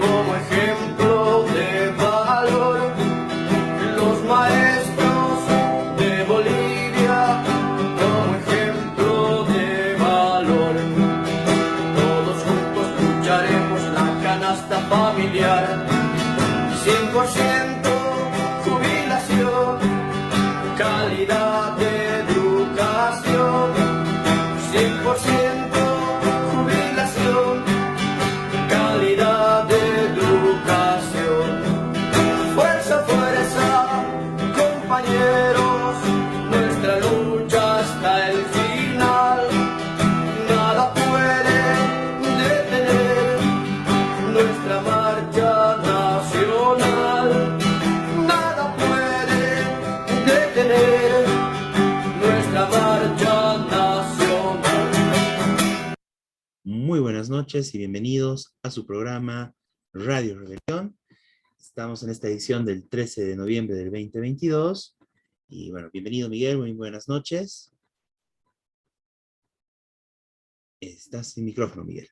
como ejemplo de valor. Los maestros de Bolivia como ejemplo de valor. Todos juntos lucharemos la canasta familiar. 100% jubilación, calidad de educación. 100% jubilación, calidad de educación. Fuerza, fuerza, compañeros, nuestra lucha hasta el final. Nada puede detener nuestra marcha nacional. Nada puede detener nuestra marcha nacional. Muy buenas noches y bienvenidos a su programa Radio Rebelión. Estamos en esta edición del 13 de noviembre del 2022. Y bueno, bienvenido Miguel, muy buenas noches. Estás sin micrófono, Miguel.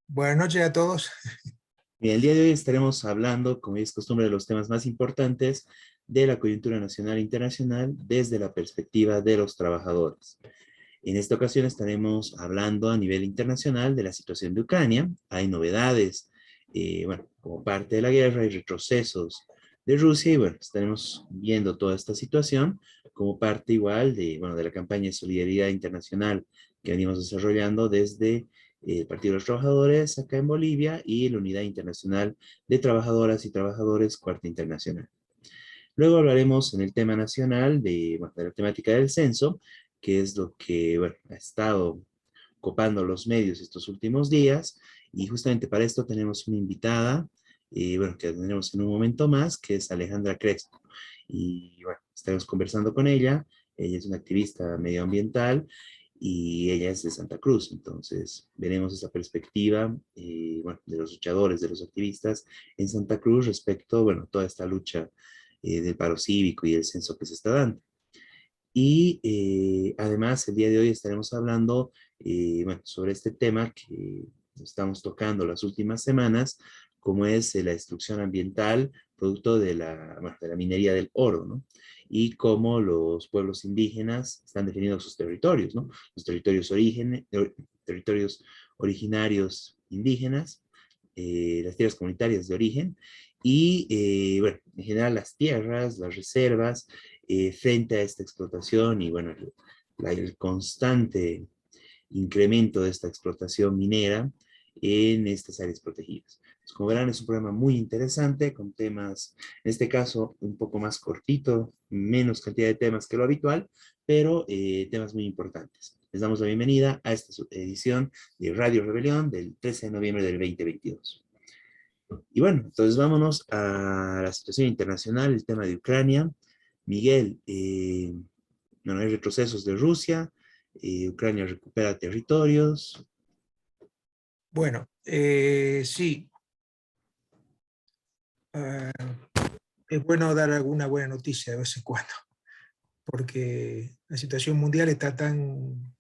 Buenas noches a todos. Bien, el día de hoy estaremos hablando, como es costumbre, de los temas más importantes de la coyuntura nacional e internacional desde la perspectiva de los trabajadores. En esta ocasión estaremos hablando a nivel internacional de la situación de Ucrania. Hay novedades, como parte de la guerra, hay retrocesos de Rusia y bueno, estaremos viendo toda esta situación como parte igual de la campaña de solidaridad internacional que venimos desarrollando desde el Partido de los Trabajadores acá en Bolivia y la Unidad Internacional de Trabajadoras y Trabajadores Cuarta Internacional. Luego hablaremos en el tema nacional de la temática del censo, que es lo que ha estado copando los medios estos últimos días, y justamente para esto tenemos una invitada, que tendremos en un momento más, que es Alejandra Crespo, y estaremos conversando con ella. Ella es una activista medioambiental, y ella es de Santa Cruz, entonces veremos esa perspectiva de los luchadores, de los activistas en Santa Cruz respecto a toda esta lucha del paro cívico y el censo que se está dando. Y además el día de hoy estaremos hablando sobre este tema que estamos tocando las últimas semanas, como es la destrucción ambiental producto de la minería del oro, ¿no? Y cómo los pueblos indígenas están definiendo sus territorios, ¿no? Los territorios originarios indígenas, las tierras comunitarias de origen, y en general las tierras, las reservas, frente a esta explotación y el constante incremento de esta explotación minera en estas áreas protegidas. Pues, como verán, es un programa muy interesante con temas, en este caso un poco más cortito, menos cantidad de temas que lo habitual, pero temas muy importantes. Les damos la bienvenida a esta edición de Radio Rebelión del 13 de noviembre del 2022. Y bueno, entonces vámonos a la situación internacional, el tema de Ucrania. Miguel, hay retrocesos de Rusia, Ucrania recupera territorios. Bueno, sí. Es bueno dar alguna buena noticia de vez en cuando, porque la situación mundial está tan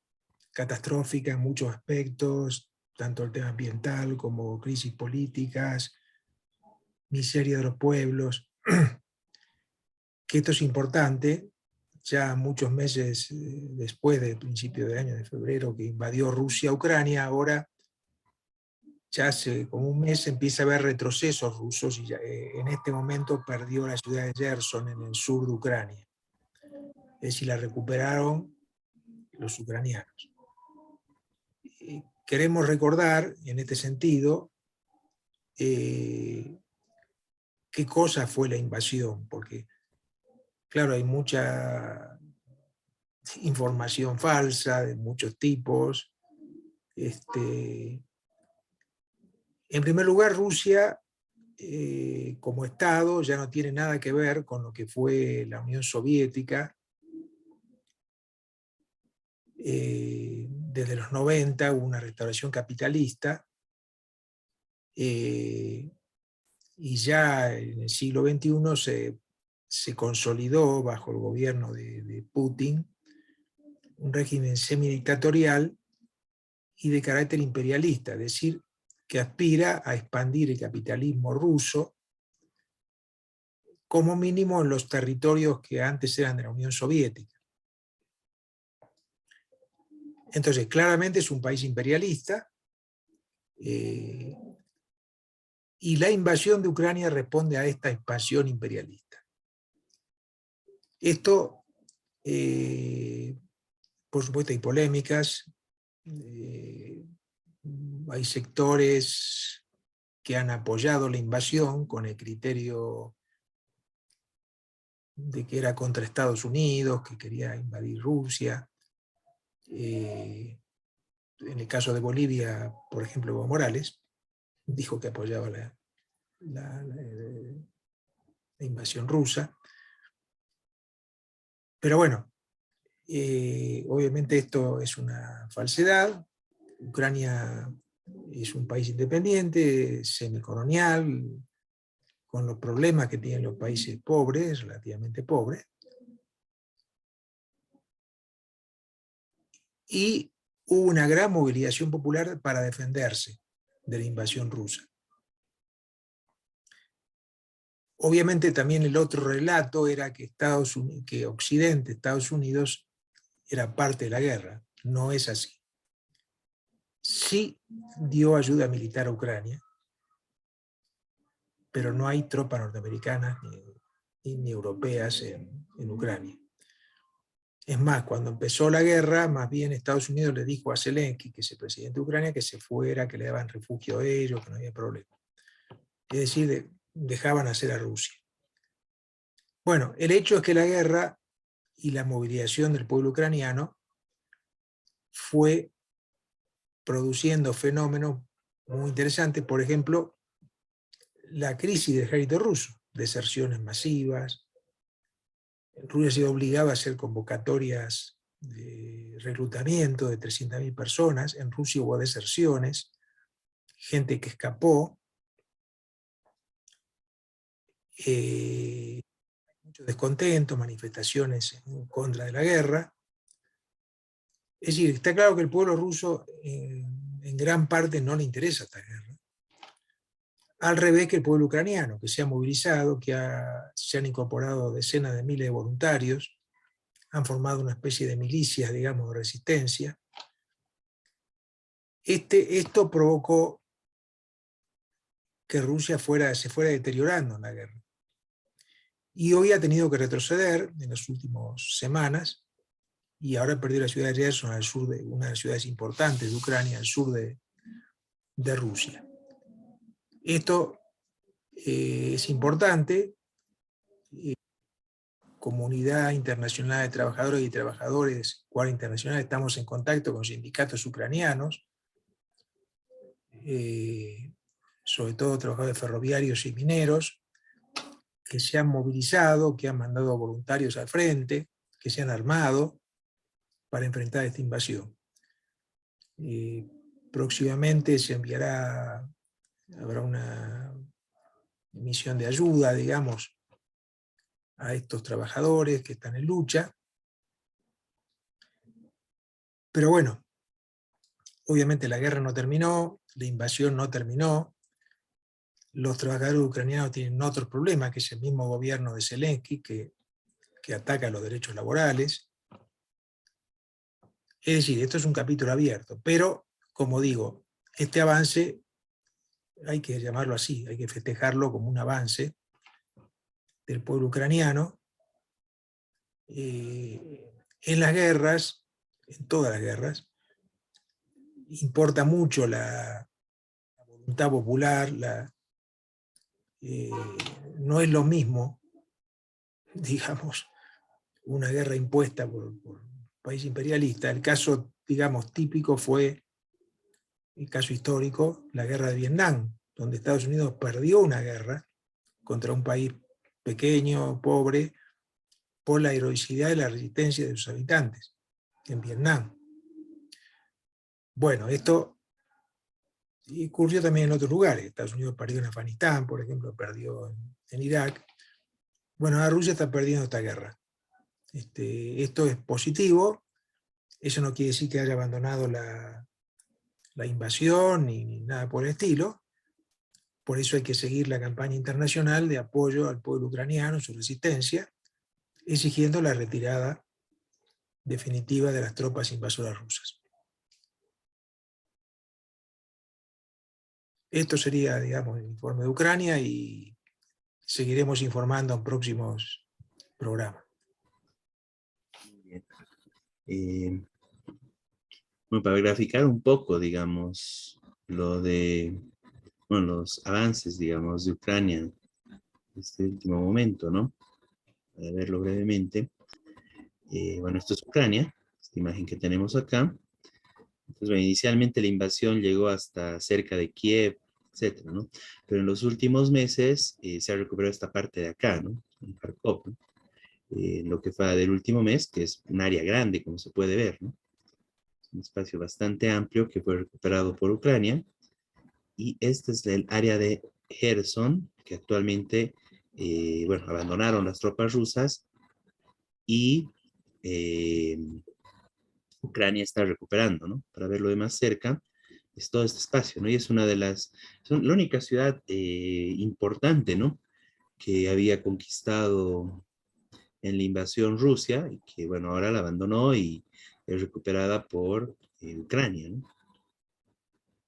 catastrófica en muchos aspectos, tanto el tema ambiental como crisis políticas, miseria de los pueblos, que esto es importante. Ya muchos meses después del principio de año, de febrero, que invadió Rusia Ucrania, ahora ya hace como un mes empieza a haber retrocesos rusos y ya, en este momento perdió la ciudad de Gerson en el sur de Ucrania. Es decir, la recuperaron los ucranianos. Queremos recordar en este sentido qué cosa fue la invasión, porque claro, hay mucha información falsa de muchos tipos. En primer lugar, Rusia como Estado ya no tiene nada que ver con lo que fue la Unión Soviética. Desde los 90 hubo una restauración capitalista, y ya en el siglo XXI se consolidó bajo el gobierno de Putin un régimen semidictatorial, y de carácter imperialista, es decir, que aspira a expandir el capitalismo ruso como mínimo en los territorios que antes eran de la Unión Soviética. Entonces, claramente es un país imperialista, y la invasión de Ucrania responde a esta expansión imperialista. Esto, por supuesto, hay polémicas, hay sectores que han apoyado la invasión con el criterio de que era contra Estados Unidos, que quería invadir Rusia. En el caso de Bolivia, por ejemplo, Evo Morales dijo que apoyaba la invasión rusa. Pero bueno, obviamente esto es una falsedad. Ucrania es un país independiente, semicolonial, con los problemas que tienen los países pobres, relativamente pobres. Y hubo una gran movilización popular para defenderse de la invasión rusa. Obviamente también el otro relato era que Occidente, Estados Unidos, era parte de la guerra. No es así. Sí dio ayuda militar a Ucrania, pero no hay tropas norteamericanas ni europeas en Ucrania. Es más, cuando empezó la guerra, más bien Estados Unidos le dijo a Zelensky, que es el presidente de Ucrania, que se fuera, que le daban refugio a ellos, que no había problema. Es decir, dejaban hacer a Rusia. Bueno, el hecho es que la guerra y la movilización del pueblo ucraniano fue produciendo fenómenos muy interesantes, por ejemplo, la crisis del ejército ruso, deserciones masivas. Rusia ha sido obligada a hacer convocatorias de reclutamiento de 300.000 personas. En Rusia hubo deserciones, gente que escapó. Mucho descontento, manifestaciones en contra de la guerra. Es decir, está claro que el pueblo ruso en gran parte no le interesa esta guerra. Al revés que el pueblo ucraniano, que se ha movilizado, se han incorporado decenas de miles de voluntarios, han formado una especie de milicias, digamos, de resistencia. Esto provocó que Rusia se fuera deteriorando en la guerra. Y hoy ha tenido que retroceder en las últimas semanas, y ahora perdió la ciudad de Gerson, al sur de una de las ciudades importantes de Ucrania, al sur de Rusia. Esto es importante. Comunidad internacional de trabajadores y trabajadores, Cuadra Internacional, estamos en contacto con sindicatos ucranianos, sobre todo trabajadores ferroviarios y mineros, que se han movilizado, que han mandado voluntarios al frente, que se han armado para enfrentar esta invasión. Próximamente habrá una misión de ayuda, digamos, a estos trabajadores que están en lucha. Pero bueno, obviamente la guerra no terminó, la invasión no terminó. Los trabajadores ucranianos tienen otros problemas, que es el mismo gobierno de Zelensky, que ataca los derechos laborales. Es decir, esto es un capítulo abierto, pero, como digo, este avance hay que llamarlo así, hay que festejarlo como un avance del pueblo ucraniano. En las guerras, en todas las guerras, importa mucho la voluntad popular, no es lo mismo, digamos, una guerra impuesta por un país imperialista. El caso, digamos, típico fue, el caso histórico, la guerra de Vietnam, donde Estados Unidos perdió una guerra contra un país pequeño, pobre, por la heroicidad y la resistencia de sus habitantes en Vietnam. Bueno, esto ocurrió también en otros lugares. Estados Unidos perdió en Afganistán, por ejemplo, perdió en Irak. Bueno, ahora Rusia está perdiendo esta guerra. Esto es positivo. Eso no quiere decir que haya abandonado la invasión ni nada por el estilo. Por eso hay que seguir la campaña internacional de apoyo al pueblo ucraniano, su resistencia, exigiendo la retirada definitiva de las tropas invasoras rusas. Esto sería, digamos, el informe de Ucrania y seguiremos informando en próximos programas. Bueno, para graficar un poco, digamos, lo de, bueno, los avances, digamos, de Ucrania en este último momento, ¿no? Para verlo brevemente. Bueno, esto es Ucrania, esta imagen que tenemos acá. Entonces, bueno, inicialmente la invasión llegó hasta cerca de Kiev, etcétera, ¿no? Pero en los últimos meses se ha recuperado esta parte de acá, ¿no? En Kharkov, ¿no? Lo que fue del último mes, que es un área grande, como se puede ver, ¿no? Es un espacio bastante amplio que fue recuperado por Ucrania. Y este es el área de Kherson, que actualmente, bueno, abandonaron las tropas rusas y Ucrania está recuperando, ¿no? Para verlo de más cerca, es todo este espacio, ¿no? Y es una de las, es la única ciudad importante, ¿no? Que había conquistado en la invasión Rusia y que, bueno, ahora la abandonó y es recuperada por Ucrania, ¿no?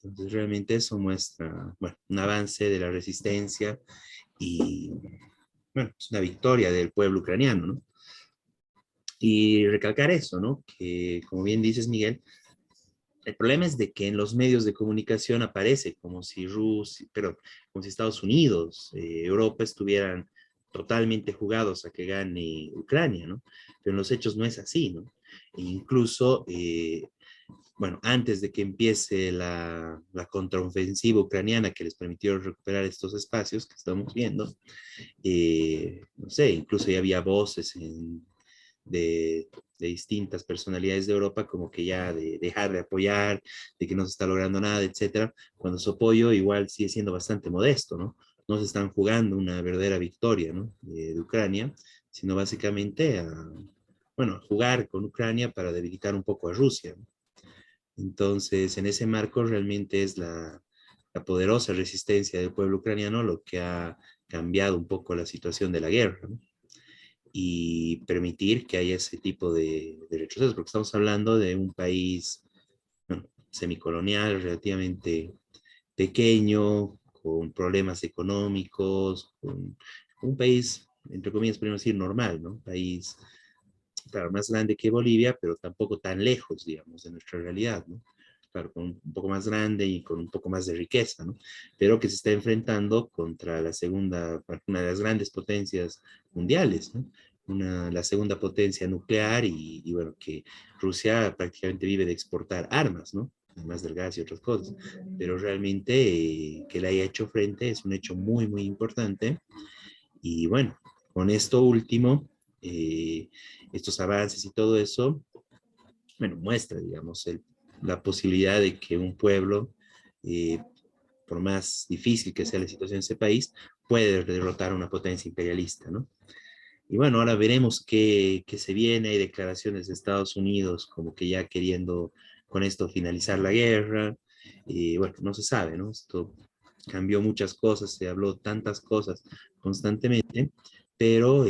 Entonces, realmente eso muestra, bueno, un avance de la resistencia y, bueno, es una victoria del pueblo ucraniano, ¿no? Y recalcar eso, ¿no? Que, como bien dices, Miguel, el problema es de que en los medios de comunicación aparece como si Rusia, pero como si Estados Unidos, Europa estuvieran totalmente jugados a que gane Ucrania, ¿no? Pero en los hechos no es así, ¿no? E incluso, bueno, antes de que empiece la contraofensiva ucraniana que les permitió recuperar estos espacios que estamos viendo, no sé, incluso ya había voces de distintas personalidades de Europa, como que ya de dejar de apoyar, de que no se está logrando nada, etcétera, cuando su apoyo igual sigue siendo bastante modesto, ¿no? No se están jugando una verdadera victoria, ¿no? De Ucrania, sino básicamente bueno, a jugar con Ucrania para debilitar un poco a Rusia, ¿no? Entonces, en ese marco realmente es la poderosa resistencia del pueblo ucraniano lo que ha cambiado un poco la situación de la guerra, ¿no? Y permitir que haya ese tipo de retrocesos, porque estamos hablando de un país, bueno, semicolonial, relativamente pequeño, con problemas económicos, con un país, entre comillas, podríamos decir normal, ¿no? Un país, claro, más grande que Bolivia, pero tampoco tan lejos, digamos, de nuestra realidad, ¿no? Claro, con un poco más grande y con un poco más de riqueza, ¿no? Pero que se está enfrentando contra la segunda, una de las grandes potencias mundiales, ¿no? La segunda potencia nuclear y bueno, que Rusia prácticamente vive de exportar armas, ¿no? Además del gas y otras cosas. Pero realmente que le haya hecho frente es un hecho muy, muy importante. Y bueno, con esto último, estos avances y todo eso, bueno, muestra, digamos, la posibilidad de que un pueblo, eh, por más difícil que sea la situación en ese país, puede derrotar a una potencia imperialista, ¿no? Y bueno, ahora veremos qué se viene. Hay declaraciones de Estados Unidos como que ya queriendo con esto finalizar la guerra. Y bueno, no se sabe, ¿no? Esto cambió muchas cosas, se habló tantas cosas constantemente, pero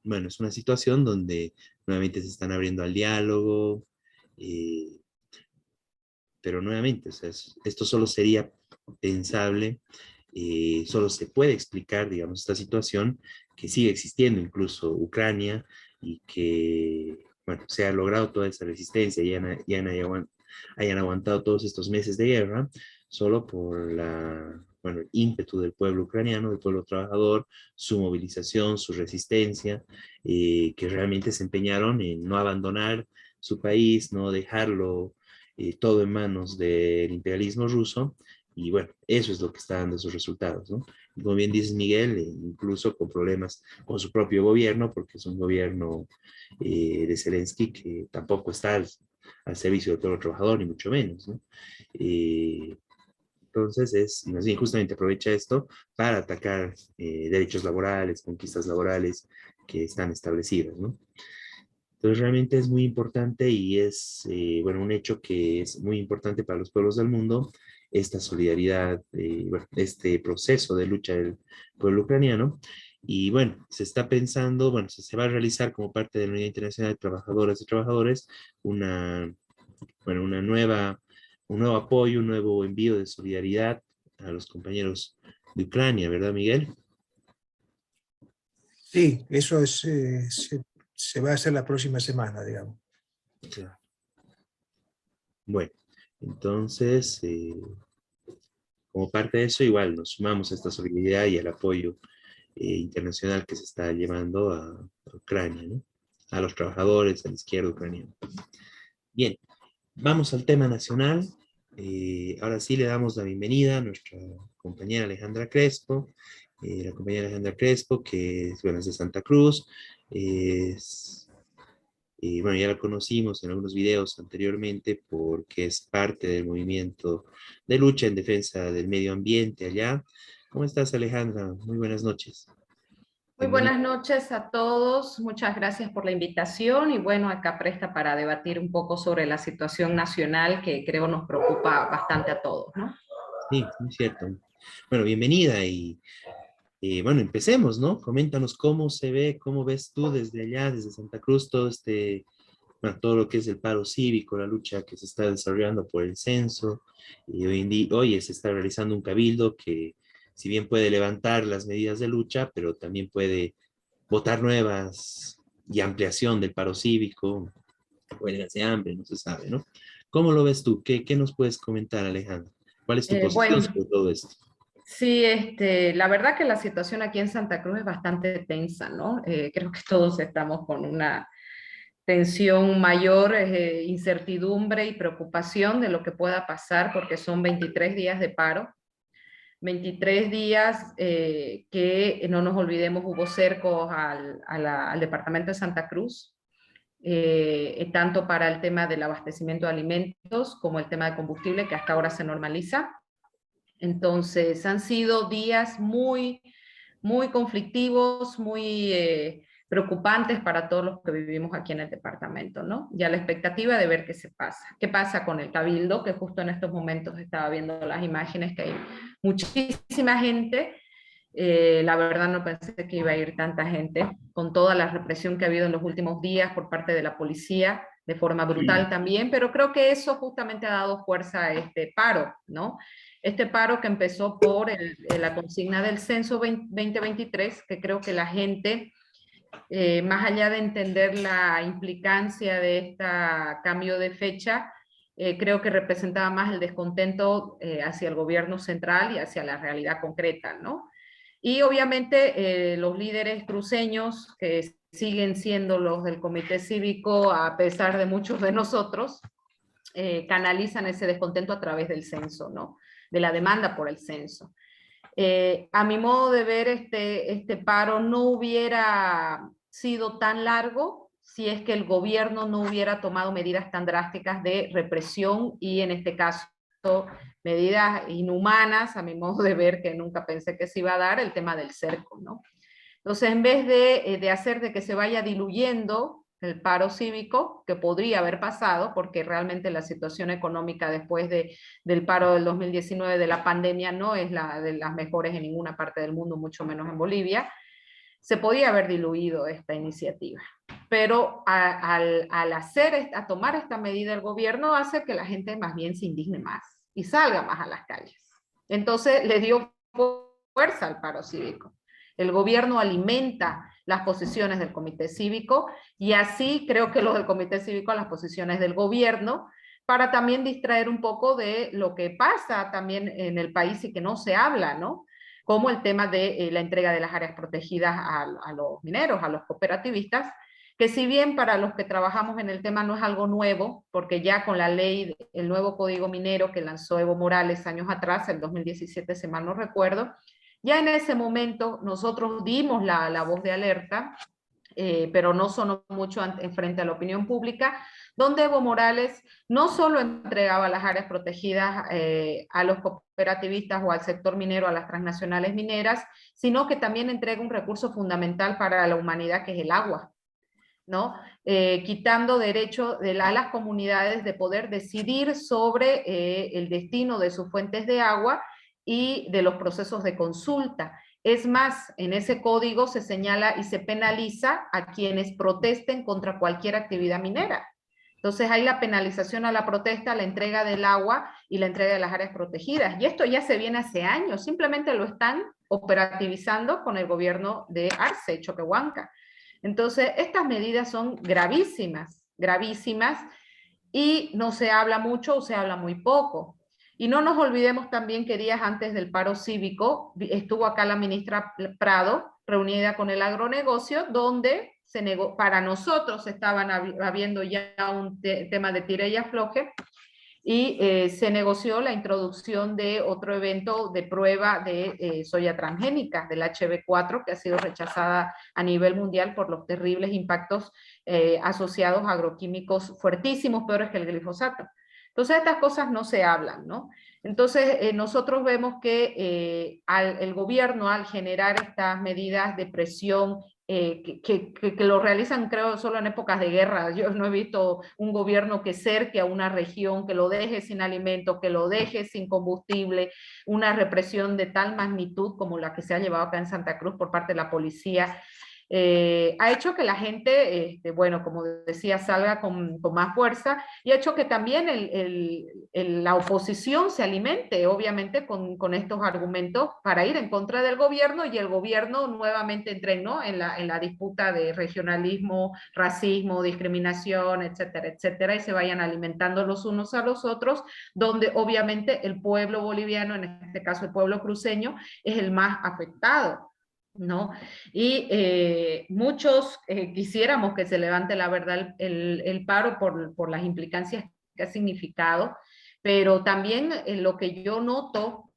bueno, es una situación donde nuevamente se están abriendo al diálogo, eh, pero nuevamente, o sea, esto solo sería pensable, solo se puede explicar, digamos, esta situación que sigue existiendo, incluso Ucrania, y que, bueno, se ha logrado toda esa resistencia y hayan aguantado todos estos meses de guerra, solo por bueno, el ímpetu del pueblo ucraniano, del pueblo trabajador, su movilización, su resistencia, que realmente se empeñaron en no abandonar su país, no dejarlo todo en manos del imperialismo ruso, y bueno, eso es lo que está dando sus resultados, ¿no? Y como bien dices, Miguel, incluso con problemas con su propio gobierno, porque es un gobierno de Zelensky que tampoco está al servicio del pueblo trabajador, ni mucho menos, ¿no? Entonces, más bien, justamente aprovecha esto para atacar derechos laborales, conquistas laborales que están establecidas, ¿no? Entonces realmente es muy importante y es, bueno, un hecho que es muy importante para los pueblos del mundo, esta solidaridad, bueno, este proceso de lucha del pueblo ucraniano. Y bueno, se está pensando, bueno, se va a realizar como parte de la Unidad Internacional de Trabajadoras y Trabajadores una, bueno, un nuevo apoyo, un nuevo envío de solidaridad a los compañeros de Ucrania, ¿verdad, Miguel? Sí, eso es, se va a hacer la próxima semana, digamos. Claro. Bueno, entonces, como parte de eso, igual nos sumamos a esta solidaridad y al apoyo internacional que se está llevando a Ucrania, ¿no? A los trabajadores, a la izquierda ucraniana. Bien, vamos al tema nacional. Ahora sí le damos la bienvenida a nuestra compañera Alejandra Crespo. La compañera Alejandra Crespo, que es, bueno, es de Santa Cruz, es y bueno, ya la conocimos en algunos videos anteriormente porque es parte del movimiento de lucha en defensa del medio ambiente allá. ¿Cómo estás, Alejandra? Muy buenas noches. Muy Bienvenida. buenas noches a todos, muchas gracias por la invitación y bueno, acá presta para debatir un poco sobre la situación nacional que creo nos preocupa bastante a todos, ¿no? Sí, muy cierto. Bueno, bienvenida y bueno, empecemos, ¿no? Coméntanos cómo se ve, cómo ves tú desde allá, desde Santa Cruz, todo este, bueno, todo lo que es el paro cívico, la lucha que se está desarrollando por el censo, y hoy en día, hoy se está realizando un cabildo que, si bien puede levantar las medidas de lucha, pero también puede votar nuevas y ampliación del paro cívico, huelgas de hambre, no se sabe, ¿no? ¿Cómo lo ves tú? ¿Qué nos puedes comentar, Alejandro? ¿Cuál es tu posición Bueno, sobre todo esto? sí, la verdad que la situación aquí en Santa Cruz es bastante tensa, ¿no? Creo que todos estamos con una tensión mayor, incertidumbre y preocupación de lo que pueda pasar porque son 23 días de paro. 23 días que no nos olvidemos hubo cercos al departamento de Santa Cruz, tanto para el tema del abastecimiento de alimentos como el tema de combustible que hasta ahora se normaliza. Entonces han sido días muy conflictivos, muy preocupantes para todos los que vivimos aquí en el departamento, ¿no? Ya la expectativa de ver qué pasa con el Cabildo, que justo en estos momentos estaba viendo las imágenes que hay muchísima gente. La verdad no pensé que iba a ir tanta gente, con toda la represión que ha habido en los últimos días por parte de la policía, de forma brutal también, pero creo que eso justamente ha dado fuerza a este paro, ¿no? Este paro que empezó por la consigna del censo 2023, que creo que la gente, más allá de entender la implicancia de este cambio de fecha, creo que representaba más el descontento hacia el gobierno central y hacia la realidad concreta, ¿no? Y obviamente los líderes cruceños, que siguen siendo los del Comité Cívico, a pesar de muchos de nosotros, canalizan ese descontento a través del censo, ¿no? De la demanda por el censo. A mi modo de ver, este paro no hubiera sido tan largo si es que el gobierno no hubiera tomado medidas tan drásticas de represión y en este caso medidas inhumanas, a mi modo de ver, que nunca pensé que se iba a dar, el tema del cerco, ¿no? Entonces, en vez de hacer de que se vaya diluyendo el paro cívico, que podría haber pasado, porque realmente la situación económica después del paro del 2019, de la pandemia, no es la de las mejores en ninguna parte del mundo, mucho menos en Bolivia, se podía haber diluido esta iniciativa. Pero al tomar esta medida el gobierno hace que la gente más bien se indigne más y salga más a las calles. Entonces le dio fuerza al paro cívico. El gobierno alimenta las posiciones del comité cívico y así creo que los del comité cívico a las posiciones del gobierno para también distraer un poco de lo que pasa también en el país y que no se habla, ¿no? Como el tema de la entrega de las áreas protegidas a los mineros, a los cooperativistas, que si bien para los que trabajamos en el tema no es algo nuevo, porque ya con la ley, el nuevo Código Minero que lanzó Evo Morales años atrás, el 2017, si mal no recuerdo, ya en ese momento nosotros dimos la voz de alerta, pero no sonó mucho en frente a la opinión pública, donde Evo Morales no solo entregaba las áreas protegidas a los cooperativistas o al sector minero, a las transnacionales mineras, sino que también entrega un recurso fundamental para la humanidad que es el agua. ¿no? Quitando derecho a las comunidades de poder decidir sobre el destino de sus fuentes de agua y de los procesos de consulta. Es más, en ese código se señala y se penaliza a quienes protesten contra cualquier actividad minera. Entonces hay la penalización a la protesta, la entrega del agua y la entrega de las áreas protegidas. Y esto ya se viene hace años, simplemente lo están operativizando con el gobierno de Arce, Choquehuanca. Entonces, estas medidas son gravísimas, gravísimas, y no se habla mucho o se habla muy poco. Y no nos olvidemos también que días antes del paro cívico estuvo acá la ministra Prado, reunida con el agronegocio, donde se negó, para nosotros estaban habiendo ya un tema de tira y afloje, y se negoció la introducción de otro evento de prueba de soya transgénica, del HB4, que ha sido rechazada a nivel mundial por los terribles impactos asociados a agroquímicos fuertísimos, peores que el glifosato. Entonces estas cosas no se hablan, ¿no? Entonces nosotros vemos que el gobierno, al generar estas medidas de presión, que lo realizan, creo, solo en épocas de guerra. Yo no he visto un gobierno que cerque a una región, que lo deje sin alimentos, que lo deje sin combustible, una represión de tal magnitud como la que se ha llevado acá en Santa Cruz por parte de la policía. Ha hecho que la gente, bueno, como decía, salga con más fuerza, y ha hecho que también la oposición se alimente, obviamente, con estos argumentos para ir en contra del gobierno, y el gobierno nuevamente entre, ¿no?, en la disputa de regionalismo, racismo, discriminación, etcétera, etcétera, y se vayan alimentando los unos a los otros, donde obviamente el pueblo boliviano, en este caso el pueblo cruceño, es el más afectado, ¿no? Y muchos quisiéramos que se levante, la verdad, el paro por las implicancias que ha significado, pero también lo que yo noto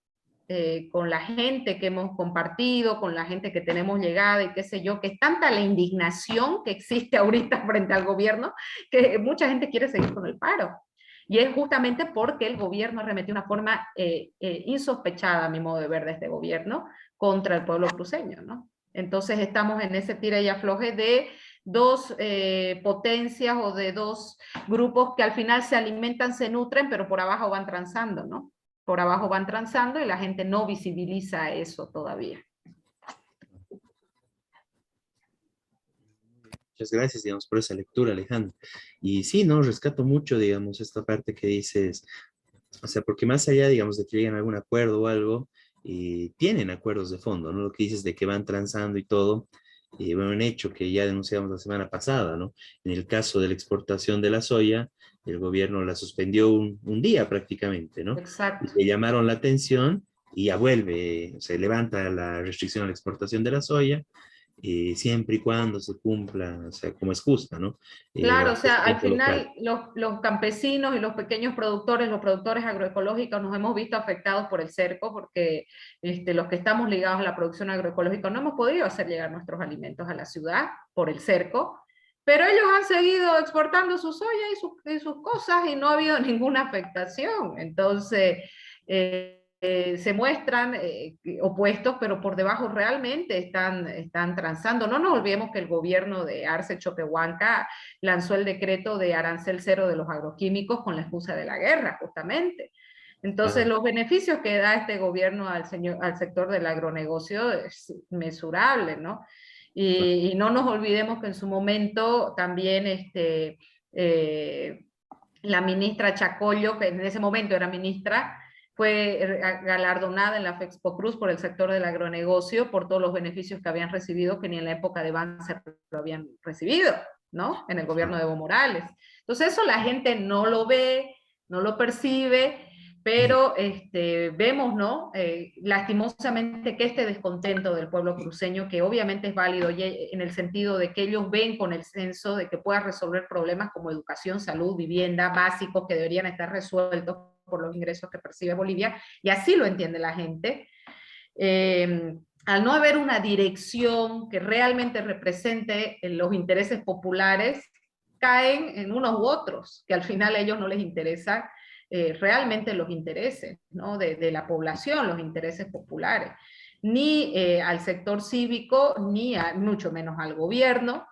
con la gente que hemos compartido, con la gente que tenemos llegada y qué sé yo, que es tanta la indignación que existe ahorita frente al gobierno, que mucha gente quiere seguir con el paro. Y es justamente porque el gobierno arremetió de una forma insospechada, a mi modo de ver, de este gobierno, contra el pueblo cruceño, ¿no? Entonces estamos en ese tira y afloje de dos potencias o de dos grupos que al final se alimentan, se nutren, pero por abajo van transando, ¿no? Por abajo van transando y la gente no visibiliza eso todavía. Muchas gracias, digamos, por esa lectura, Alejandro. Y sí, no, rescato mucho, digamos, esta parte que dices, o sea, porque más allá, digamos, de que lleguen a algún acuerdo o algo, tienen acuerdos de fondo, ¿no? Lo que dices de que van transando y todo, bueno, un hecho que ya denunciamos la semana pasada, ¿no? En el caso de la exportación de la soya, el gobierno la suspendió un día prácticamente, ¿no? Exacto. Y le llamaron la atención y ya vuelve, se levanta la restricción a la exportación de la soya, siempre y cuando se cumpla, o sea, como excusa, ¿no? Claro, o sea, al Local. final los campesinos y los pequeños productores, los productores agroecológicos, nos hemos visto afectados por el cerco, porque los que estamos ligados a la producción agroecológica no hemos podido hacer llegar nuestros alimentos a la ciudad por el cerco, pero ellos han seguido exportando su soya y sus cosas y no ha habido ninguna afectación. Entonces, se muestran opuestos, pero por debajo realmente están transando. No nos olvidemos que el gobierno de Arce Choquehuanca lanzó el decreto de arancel cero de los agroquímicos con la excusa de la guerra, justamente. Entonces, los beneficios que da este gobierno al sector del agronegocio es inmesurable, ¿no? Y no nos olvidemos que en su momento también la ministra Chacollo, que en ese momento era ministra, fue galardonada en la Fexpo Cruz por el sector del agronegocio por todos los beneficios que habían recibido, que ni en la época de Banzer lo habían recibido, ¿no? En el gobierno de Evo Morales. Entonces eso la gente no lo ve, no lo percibe, pero vemos, ¿no? Lastimosamente que este descontento del pueblo cruceño, que obviamente es válido en el sentido de que ellos ven con el censo de que pueda resolver problemas como educación, salud, vivienda, básicos que deberían estar resueltos por los ingresos que percibe Bolivia, y así lo entiende la gente. Al no haber una dirección que realmente represente los intereses populares, caen en unos u otros, que al final a ellos no les interesa realmente los intereses, ¿no? de la población, los intereses populares, ni al sector cívico, ni mucho menos al gobierno.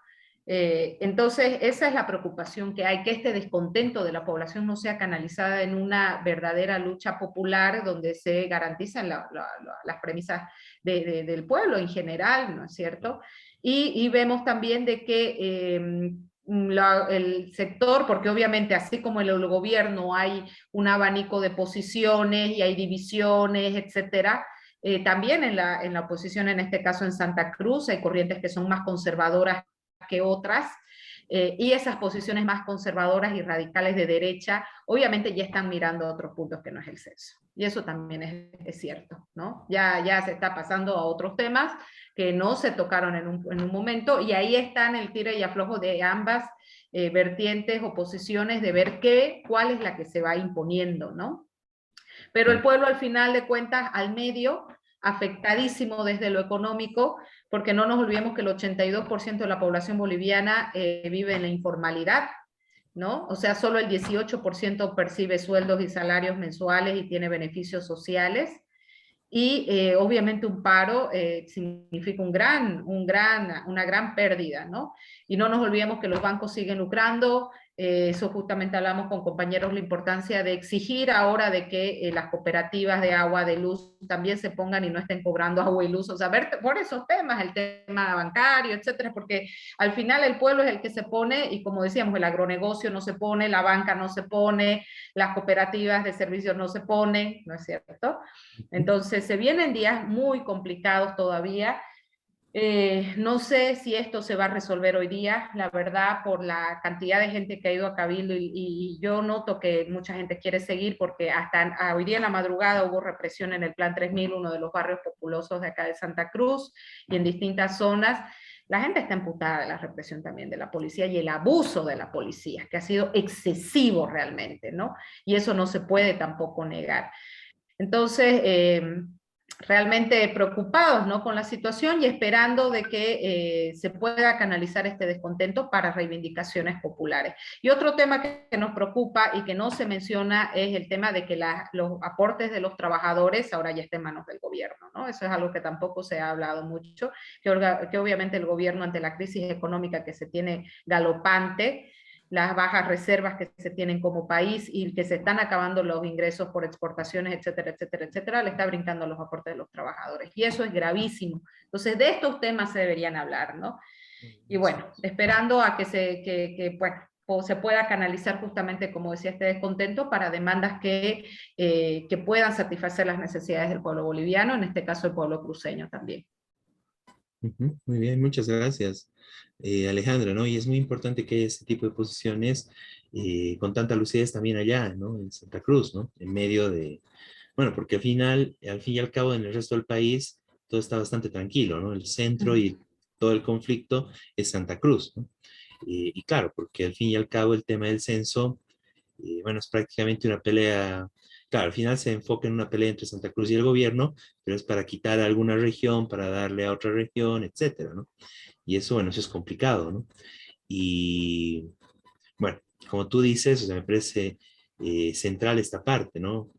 Entonces, esa es la preocupación que hay, que este descontento de la población no sea canalizada en una verdadera lucha popular donde se garantizan las premisas del pueblo en general, ¿no es cierto? Y vemos también de que el sector, porque obviamente así como en el gobierno hay un abanico de posiciones y hay divisiones, etcétera, también en la oposición, en este caso en Santa Cruz, hay corrientes que son más conservadoras que otras, y esas posiciones más conservadoras y radicales de derecha, obviamente ya están mirando a otros puntos que no es el censo. Y eso también es cierto, ¿no? Ya se está pasando a otros temas que no se tocaron en un momento, y ahí están el tire y aflojo de ambas vertientes o posiciones de ver cuál es la que se va imponiendo, ¿no? Pero el pueblo al final de cuentas, al medio, afectadísimo desde lo económico, porque no nos olvidemos que el 82% de la población boliviana vive en la informalidad, ¿no? O sea, solo el 18% percibe sueldos y salarios mensuales y tiene beneficios sociales. Y obviamente un paro significa una gran pérdida, ¿no? Y no nos olvidemos que los bancos siguen lucrando. Eso justamente hablamos con compañeros, la importancia de exigir ahora de que las cooperativas de agua, de luz, también se pongan y no estén cobrando agua y luz. O sea, ver por esos temas, el tema bancario, etcétera, porque al final el pueblo es el que se pone, y como decíamos, el agronegocio no se pone, la banca no se pone, las cooperativas de servicios no se ponen, ¿no es cierto? Entonces se vienen días muy complicados todavía. No sé si esto se va a resolver hoy día, la verdad, por la cantidad de gente que ha ido a Cabildo, y yo noto que mucha gente quiere seguir, porque hasta hoy día en la madrugada hubo represión en el Plan 3000, uno de los barrios populosos de acá de Santa Cruz, y en distintas zonas. La gente está emputada de la represión también de la policía y el abuso de la policía, que ha sido excesivo realmente, ¿no? Y eso no se puede tampoco negar. Entonces, realmente preocupados, ¿no?, con la situación, y esperando de que se pueda canalizar este descontento para reivindicaciones populares. Y otro tema que nos preocupa y que no se menciona es el tema de que los aportes de los trabajadores ahora ya estén en manos del gobierno, ¿no? Eso es algo que tampoco se ha hablado mucho, que obviamente el gobierno, ante la crisis económica que se tiene galopante, las bajas reservas que se tienen como país y que se están acabando los ingresos por exportaciones, etcétera, etcétera, etcétera, le está brincando los aportes de los trabajadores. Y eso es gravísimo. Entonces, de estos temas se deberían hablar, ¿no? Y bueno, esperando a que se pueda canalizar justamente, como decía, este descontento para demandas que puedan satisfacer las necesidades del pueblo boliviano, en este caso el pueblo cruceño también. Muy bien, muchas gracias, Alejandra, ¿no? Y es muy importante que haya este tipo de posiciones con tanta lucidez también allá, ¿no? En Santa Cruz, ¿no? En medio de, bueno, porque al fin y al cabo, en el resto del país, todo está bastante tranquilo, ¿no? El centro y todo el conflicto es Santa Cruz, ¿no? Y claro, porque al fin y al cabo el tema del censo, bueno, es prácticamente una pelea. Claro, al final se enfoca en una pelea entre Santa Cruz y el gobierno, pero es para quitar a alguna región, para darle a otra región, etcétera, ¿no? Y eso, bueno, eso es complicado, ¿no? Y, bueno, como tú dices, o sea, me parece central esta parte, ¿no?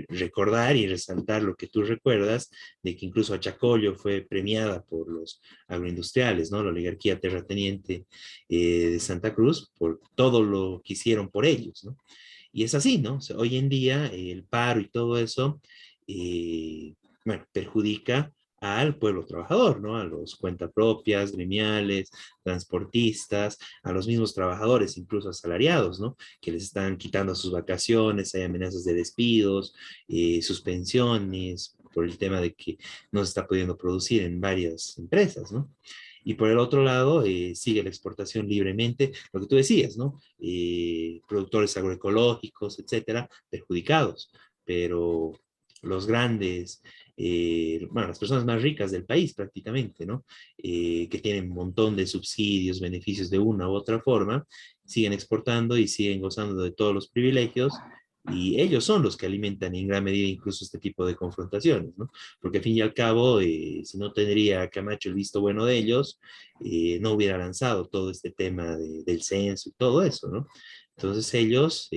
Recordar y resaltar lo que tú recuerdas, de que incluso Achacollo fue premiada por los agroindustriales, ¿no? La oligarquía terrateniente de Santa Cruz, por todo lo que hicieron por ellos, ¿no? Y es así, ¿no? O sea, hoy en día el paro y todo eso, bueno, perjudica al pueblo trabajador, ¿no? A los cuentapropias, gremiales, transportistas, a los mismos trabajadores, incluso asalariados, ¿no? Que les están quitando sus vacaciones, hay amenazas de despidos, suspensiones, por el tema de que no se está pudiendo producir en varias empresas, ¿no? Y por el otro lado, sigue la exportación libremente, lo que tú decías, ¿no? Productores agroecológicos, etcétera, perjudicados, pero los grandes, bueno, las personas más ricas del país prácticamente, ¿no? Que tienen un montón de subsidios, beneficios de una u otra forma, siguen exportando y siguen gozando de todos los privilegios, y ellos son los que alimentan en gran medida incluso este tipo de confrontaciones, ¿no? Porque al fin y al cabo, si no tendría Camacho el visto bueno de ellos, no hubiera lanzado todo este tema del censo y todo eso, ¿no? Entonces ellos,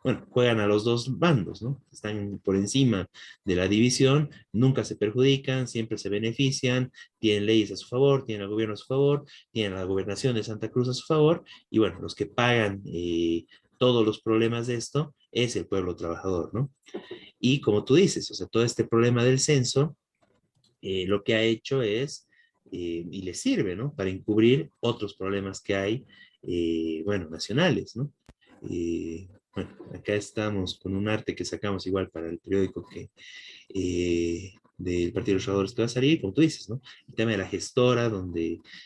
bueno, juegan a los dos bandos, ¿no? Están por encima de la división, nunca se perjudican, siempre se benefician, tienen leyes a su favor, tienen al gobierno a su favor, tienen a la gobernación de Santa Cruz a su favor, y bueno, los que pagan todos los problemas de esto es el pueblo trabajador, ¿no? Y como tú dices, o sea, todo este problema del censo, lo que ha hecho es, y le sirve, ¿no? Para encubrir otros problemas que hay, bueno, nacionales, ¿no? Bueno, acá estamos con un arte que sacamos igual para el periódico del Partido de los Trabajadores que va a salir, como tú dices, ¿no? El tema de la gestora,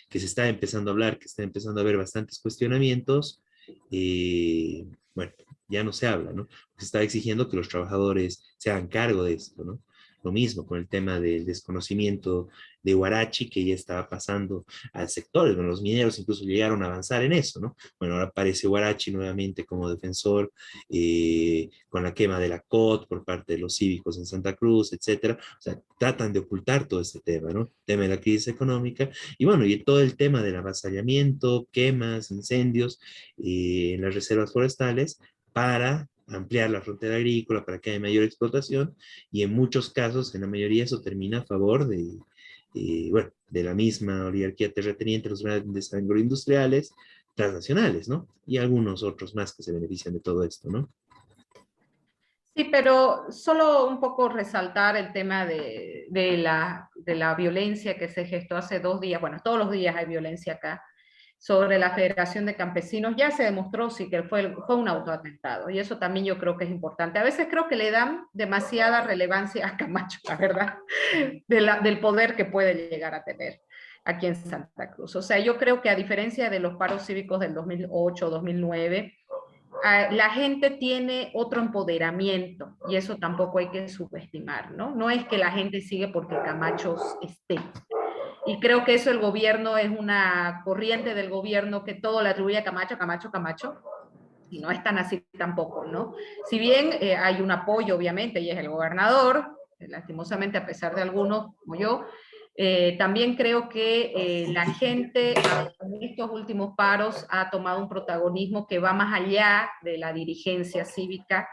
que se está empezando a hablar, que está empezando a haber bastantes cuestionamientos, bueno, ya no se habla, ¿no? Se está exigiendo que los trabajadores se hagan cargo de esto, ¿no? Lo mismo con el tema del desconocimiento de Huarachi, que ya estaba pasando al sector. Bueno, los mineros incluso llegaron a avanzar en eso, ¿no? Bueno, ahora aparece Huarachi nuevamente como defensor, con la quema de la COT por parte de los cívicos en Santa Cruz, etcétera. O sea, tratan de ocultar todo este tema, ¿no? El tema de la crisis económica, y bueno, y todo el tema del avasallamiento, quemas, incendios en las reservas forestales, para ampliar la frontera agrícola, para que haya mayor explotación, y en muchos casos, en la mayoría, eso termina a favor bueno, de la misma oligarquía terrateniente, los grandes agroindustriales transnacionales, ¿no? Y algunos otros más que se benefician de todo esto, ¿no? Sí, pero solo un poco resaltar el tema de la violencia que se gestó hace 2 días, bueno, todos los días hay violencia acá, sobre la Federación de Campesinos. Ya se demostró sí que fue un autoatentado, y eso también yo creo que es importante. A veces creo que le dan demasiada relevancia a Camacho, la verdad, del poder que puede llegar a tener aquí en Santa Cruz. O sea, yo creo que a diferencia de los paros cívicos del 2008, 2009, la gente tiene otro empoderamiento, y eso tampoco hay que subestimar, ¿no? No es que la gente sigue porque Camacho esté. Y creo que eso el gobierno es una corriente del gobierno que todo le atribuye a Camacho, Camacho, Camacho, y no es tan así tampoco, ¿no? Si bien hay un apoyo, obviamente, y es el gobernador, lastimosamente, a pesar de algunos, como yo, también creo que la gente en estos últimos paros ha tomado un protagonismo que va más allá de la dirigencia cívica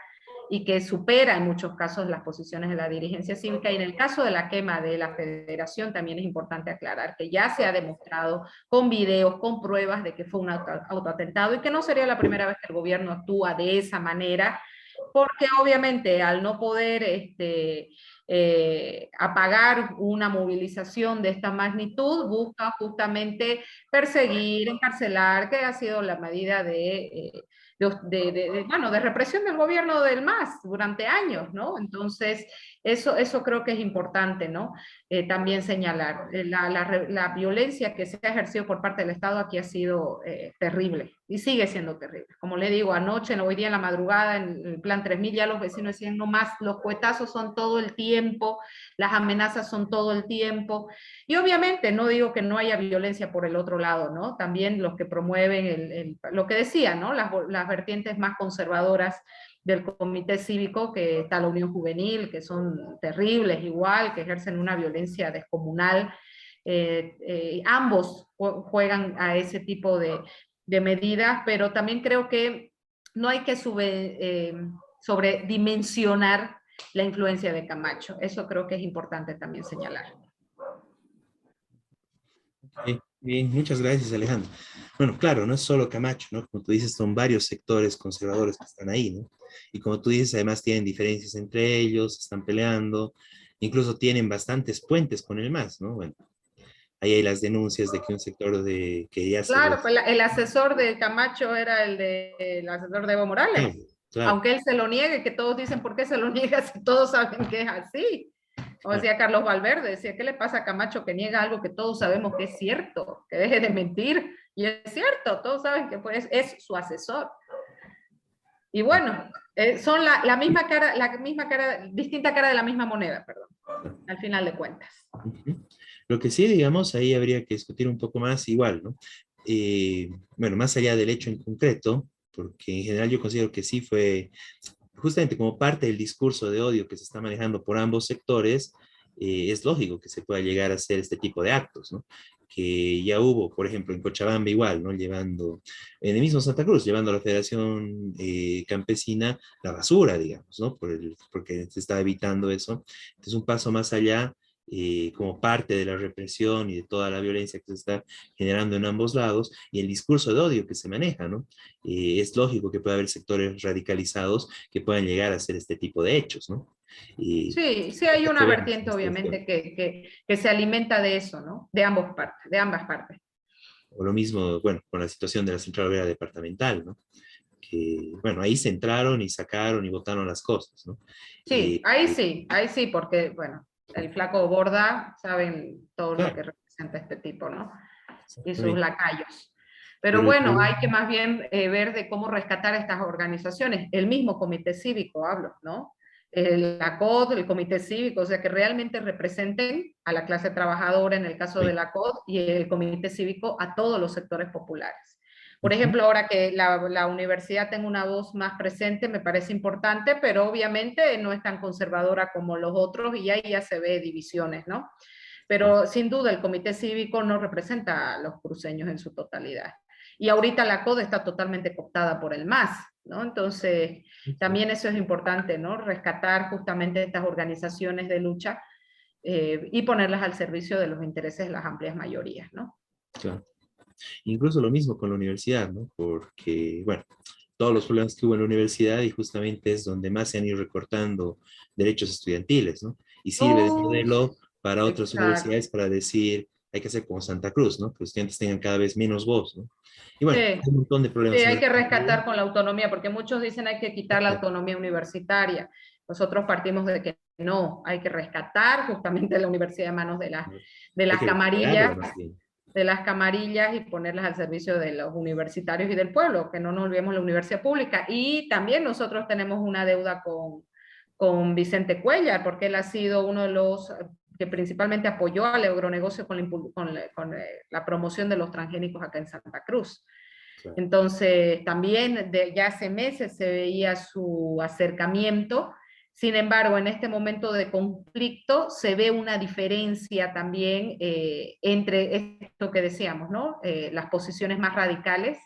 y que supera en muchos casos las posiciones de la dirigencia cívica. Y en el caso de la quema de la federación también es importante aclarar que ya se ha demostrado con videos, con pruebas de que fue un autoatentado, y que no sería la primera vez que el gobierno actúa de esa manera, porque obviamente al no poder apagar una movilización de esta magnitud, busca justamente perseguir, encarcelar, que ha sido la medida bueno, de represión del gobierno del MAS durante años, ¿no? Entonces, eso creo que es importante, ¿no? También señalar. La violencia que se ha ejercido por parte del Estado aquí ha sido terrible, y sigue siendo terrible. Como le digo, anoche, hoy día en la madrugada, en el Plan 3000, ya los vecinos decían, no más, los cuetazos son todo el tiempo, las amenazas son todo el tiempo, y obviamente no digo que no haya violencia por el otro lado, ¿no? También los que promueven lo que decía, ¿no? Las vertientes más conservadoras del comité cívico, que está la Unión Juvenil, que son terribles igual, que ejercen una violencia descomunal. Ambos juegan a ese tipo de medidas, pero también creo que no hay que sobredimensionar la influencia de Camacho. Eso creo que es importante también señalar. Bien, muchas gracias, Alejandro. Bueno, claro, no es solo Camacho, ¿no? Como tú dices, son varios sectores conservadores que están ahí, ¿no? Y como tú dices, además tienen diferencias entre ellos, están peleando, incluso tienen bastantes puentes con el MAS, ¿no? Bueno, ahí hay las denuncias de que un sector que ya se... Claro, pues el asesor de Camacho era el asesor de Evo Morales. Claro. Aunque él se lo niegue, que todos dicen, ¿por qué se lo niega si todos saben que es así? Como decía Carlos Valverde, decía, ¿qué le pasa a Camacho que niega algo que todos sabemos que es cierto? Que deje de mentir. Y es cierto, todos saben que pues, es su asesor. Y bueno, son la misma cara, distinta cara de la misma moneda, perdón, al final de cuentas. Lo que sí, digamos, ahí habría que discutir un poco más igual, ¿no? Bueno, más allá del hecho en concreto, porque en general yo considero que sí fue justamente como parte del discurso de odio que se está manejando por ambos sectores, es lógico que se pueda llegar a hacer este tipo de actos, ¿no? que ya hubo, por ejemplo, en Cochabamba igual, ¿no? Llevando, en el mismo Santa Cruz, llevando a la Federación Campesina la basura, digamos, ¿no? Porque se está evitando eso. Entonces, un paso más allá, como parte de la represión y de toda la violencia que se está generando en ambos lados, y el discurso de odio que se maneja, ¿no? Es lógico que pueda haber sectores radicalizados que puedan llegar a hacer este tipo de hechos, ¿no? Sí, sí hay una vertiente obviamente que se alimenta de eso, ¿no? De ambas partes. O lo mismo, bueno, con la situación de la Central Obrera Departamental, ¿no? Que, bueno, ahí se entraron y sacaron y votaron las cosas, ¿no? Sí, ahí sí, porque, bueno, el flaco Borda, saben todo lo Claro, que representa este tipo, ¿no? Y sus exactamente. lacayos. Pero Pero el bueno, hay problema- que más bien ver de cómo rescatar estas organizaciones. El mismo comité cívico, hablo, ¿no? La COD, el comité cívico, o sea, que realmente representen a la clase trabajadora en el caso de sí. la COD y el comité cívico a todos los sectores populares. Por Ujú. ejemplo, ahora que la universidad tenga una voz más presente, me parece importante, pero obviamente no es tan conservadora como los otros y ahí ya se ve divisiones, ¿no? Pero sin duda el comité cívico no representa a los cruceños en su totalidad. Y ahorita la CODE está totalmente cooptada por el MAS, ¿no? Entonces, también eso es importante, ¿no? Rescatar justamente estas organizaciones de lucha y ponerlas al servicio de los intereses de las amplias mayorías, ¿no? Claro. Incluso lo mismo con la universidad, ¿no? Porque, bueno, todos los problemas que hubo en la universidad y justamente es donde más se han ido recortando derechos estudiantiles, ¿no? Y sirve de Oh, modelo para otras exacto. universidades para decir, hay que hacer como Santa Cruz, ¿no? Que los estudiantes tengan cada vez menos voz, ¿no? Y bueno, hay Sí, un montón de sí, problemas en la hay que universidad. rescatar con la autonomía, porque muchos dicen hay que quitar la autonomía universitaria. Nosotros partimos de que no, hay que rescatar justamente la universidad en manos de Hay las que recuperarla camarillas, más bien. y ponerlas al servicio de los universitarios y del pueblo, que no nos olvidemos la universidad pública. Y también nosotros tenemos una deuda con Vicente Cuellar, porque él ha sido uno de los que principalmente apoyó al agronegocio con la promoción de los transgénicos acá en Santa Cruz. Claro. Entonces, también ya hace meses se veía su acercamiento. Sin embargo, en este momento de conflicto se ve una diferencia también entre esto que decíamos, ¿no? Las posiciones más radicales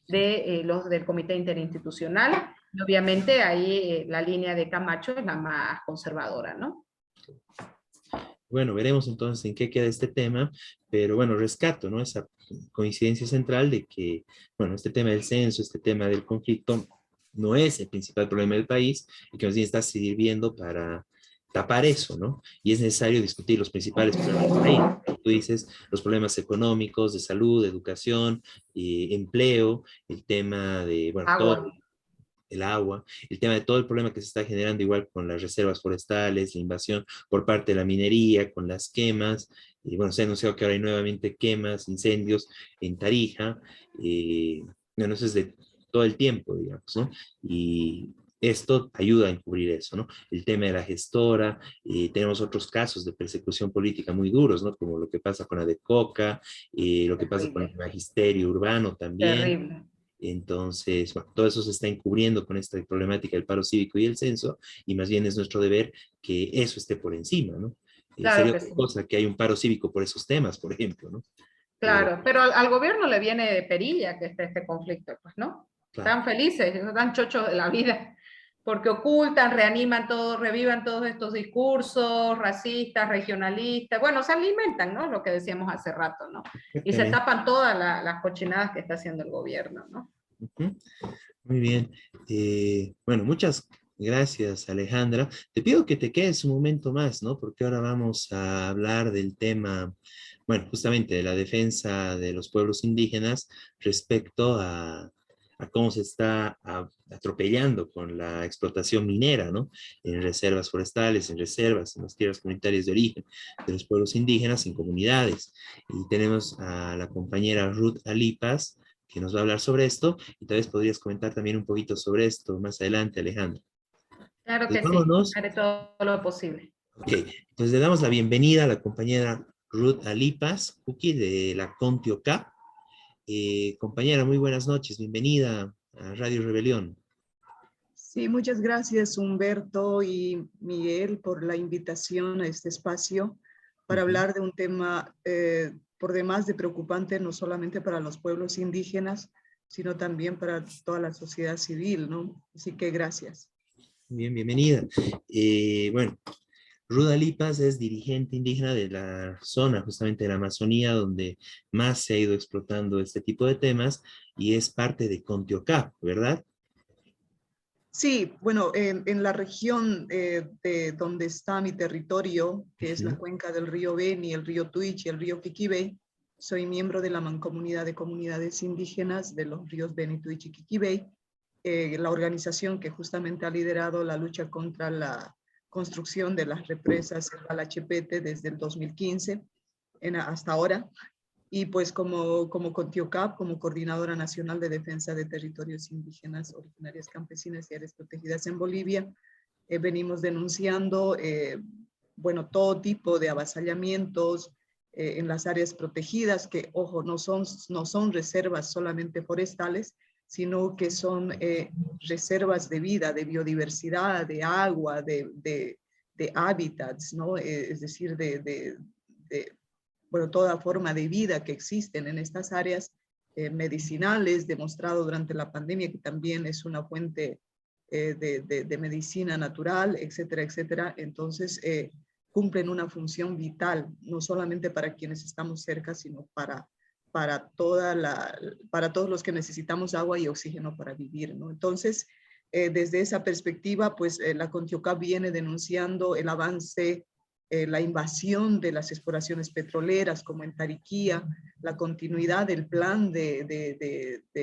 de los del Comité Interinstitucional. Y obviamente ahí la línea de Camacho es la más conservadora, ¿no? Bueno, veremos entonces en qué queda este tema, pero bueno, rescato, ¿no? Esa coincidencia central de que, bueno, este tema del censo, este tema del conflicto, no es el principal problema del país y que más bien está sirviendo para tapar eso, ¿no? Y es necesario discutir los principales problemas del país. Como tú dices, los problemas económicos, de salud, de educación, empleo, el tema de, bueno, todo Agua. el agua, el tema de todo el problema que se está generando igual con las reservas forestales, la invasión por parte de la minería, con las quemas, y bueno, se ha anunciado que ahora hay nuevamente quemas, incendios en Tarija, bueno, eso es de todo el tiempo, digamos, ¿no? Y esto ayuda a encubrir eso, ¿no? El tema de la gestora, tenemos otros casos de persecución política muy duros, ¿no? Como lo que pasa con la de Coca, lo que pasa con el Terrible, magisterio urbano también, terrible. entonces, bueno, todo eso se está encubriendo con esta problemática del paro cívico y el censo, y más bien es nuestro deber que eso esté por encima, ¿no? Claro Sería que otra sí. cosa que hay un paro cívico por esos temas, por ejemplo, ¿no? Pero, Claro, pero al gobierno le viene de perilla que esté este conflicto, pues, ¿no? claro, Están felices, están chochos de la vida, porque ocultan, reaniman todo, revivan todos estos discursos racistas, regionalistas, bueno, se alimentan, ¿no? Lo que decíamos hace rato, ¿no? Y se exactamente. tapan todas las cochinadas que está haciendo el gobierno, ¿no? Ujú. Muy bien. Bueno, muchas gracias, Alejandra. Te pido que te quedes un momento más, ¿no? Porque ahora vamos a hablar del tema, bueno, justamente de la defensa de los pueblos indígenas respecto a cómo se está atropellando con la explotación minera, ¿no? En reservas forestales, en reservas, en las tierras comunitarias de origen de los pueblos indígenas, en comunidades. Y tenemos a la compañera Ruth Alipas, que nos va a hablar sobre esto, y tal vez podrías comentar también un poquito sobre esto más adelante, Alejandro. Claro Pues que sí, vámonos. haré todo lo posible. Ok, entonces le damos la bienvenida a la compañera Ruth Alipas, Cookie de la Contioca. Compañera, muy buenas noches, bienvenida a Radio Rebelión. Sí, muchas gracias Humberto y Miguel por la invitación a este espacio para Ujú. hablar de un tema por demás de preocupante, no solamente para los pueblos indígenas, sino también para toda la sociedad civil, ¿no? Así que gracias. Bien, bienvenida. Bueno, Ruda Lipas es dirigente indígena de la zona, justamente de la Amazonía, donde más se ha ido explotando este tipo de temas, y es parte de Contiocap, ¿verdad? Sí, bueno, en la región de donde está mi territorio, que es la Ujú. cuenca del río Beni, el río Tuich y el río Quiquibé, soy miembro de la Mancomunidad de Comunidades Indígenas de los ríos Beni, Tuich y Quiquibé, la organización que justamente ha liderado la lucha contra la construcción de las represas en Palachepete desde el 2015 hasta ahora. Y pues como Contiocap, como Coordinadora Nacional de Defensa de Territorios Indígenas, Originarias Campesinas y Áreas Protegidas en Bolivia, venimos denunciando, bueno, todo tipo de avasallamientos en las áreas protegidas, que, ojo, no son reservas solamente forestales, sino que son reservas de vida, de biodiversidad, de agua, de hábitats, ¿no? Es decir, bueno, toda forma de vida que existen en estas áreas medicinales, demostrado durante la pandemia que también es una fuente de medicina natural, etcétera, etcétera. Entonces, cumplen una función vital, no solamente para quienes estamos cerca, sino para todos los que necesitamos agua y oxígeno para vivir, ¿no? Entonces, desde esa perspectiva, pues la Contiocap viene denunciando el avance, la invasión de las exploraciones petroleras, como en Tariquía, la continuidad del plan de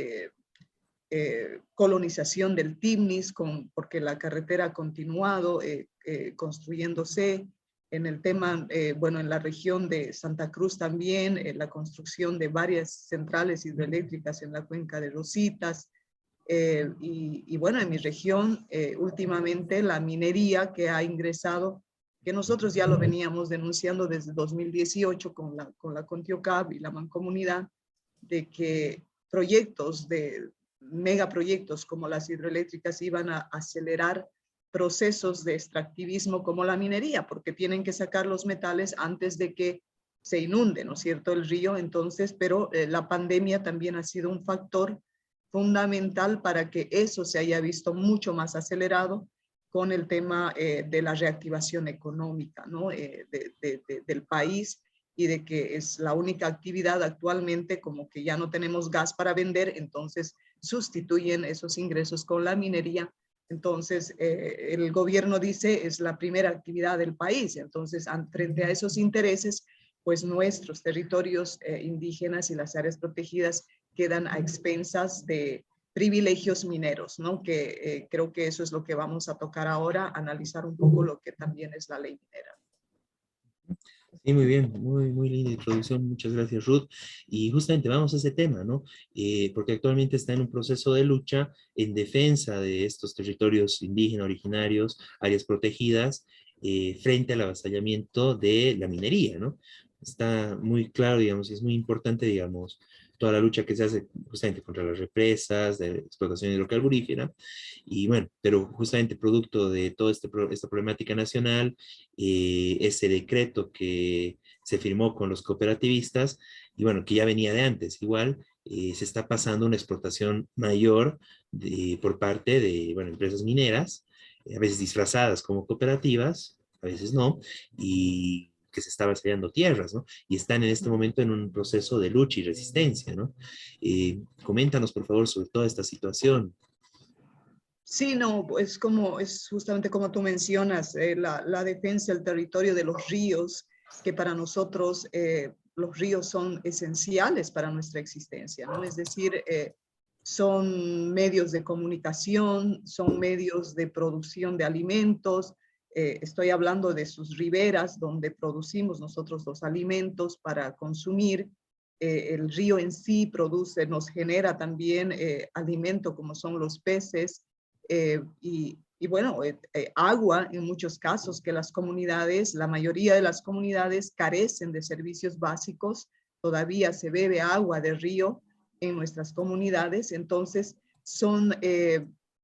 colonización del Timnis, porque la carretera ha continuado construyéndose. En el tema, bueno, en la región de Santa Cruz también, la construcción de varias centrales hidroeléctricas en la cuenca de Rositas. Y bueno, en mi región, últimamente la minería que ha ingresado, que nosotros ya lo veníamos denunciando desde 2018 con la Contiocap y la Mancomunidad, de que megaproyectos como las hidroeléctricas iban a acelerar procesos de extractivismo como la minería, porque tienen que sacar los metales antes de que se inunde, ¿no es cierto?, el río. Entonces, pero la pandemia también ha sido un factor fundamental para que eso se haya visto mucho más acelerado con el tema de la reactivación económica, ¿no? Del país, y de que es la única actividad actualmente, como que ya no tenemos gas para vender, entonces sustituyen esos ingresos con la minería. Entonces, el gobierno dice es la primera actividad del país. Entonces, frente a esos intereses, pues nuestros territorios indígenas y las áreas protegidas quedan a expensas de privilegios mineros, ¿no? Que creo que eso es lo que vamos a tocar ahora, analizar un poco lo que también es la ley minera. Sí, muy bien, muy linda introducción, muchas gracias, Ruth. Y justamente vamos a ese tema, ¿no? Porque actualmente está en un proceso de lucha en defensa de estos territorios indígenas, originarios, áreas protegidas, frente al avasallamiento de la minería, ¿no? Está muy claro, digamos, y es muy importante, digamos, toda la lucha que se hace justamente contra las represas, de explotación hidrocarburífera, y bueno, pero justamente producto de toda esta problemática nacional, ese decreto que se firmó con los cooperativistas, y bueno, que ya venía de antes, igual, se está pasando una explotación mayor por parte de, bueno, empresas mineras, a veces disfrazadas como cooperativas, a veces no, y que se está avasallando tierras, ¿no? Y están en este momento en un proceso de lucha y resistencia, ¿no? Coméntanos, por favor, sobre toda esta situación. Sí, no, es justamente como tú mencionas, la defensa del territorio de los ríos, que para nosotros los ríos son esenciales para nuestra existencia, ¿no? Es decir, son medios de comunicación, son medios de producción de alimentos. Estoy hablando de sus riberas donde producimos nosotros los alimentos para consumir. El río en sí nos genera también alimento como son los peces. Y bueno, agua en muchos casos que las comunidades, la mayoría de las comunidades carecen de servicios básicos, todavía se bebe agua de río en nuestras comunidades, entonces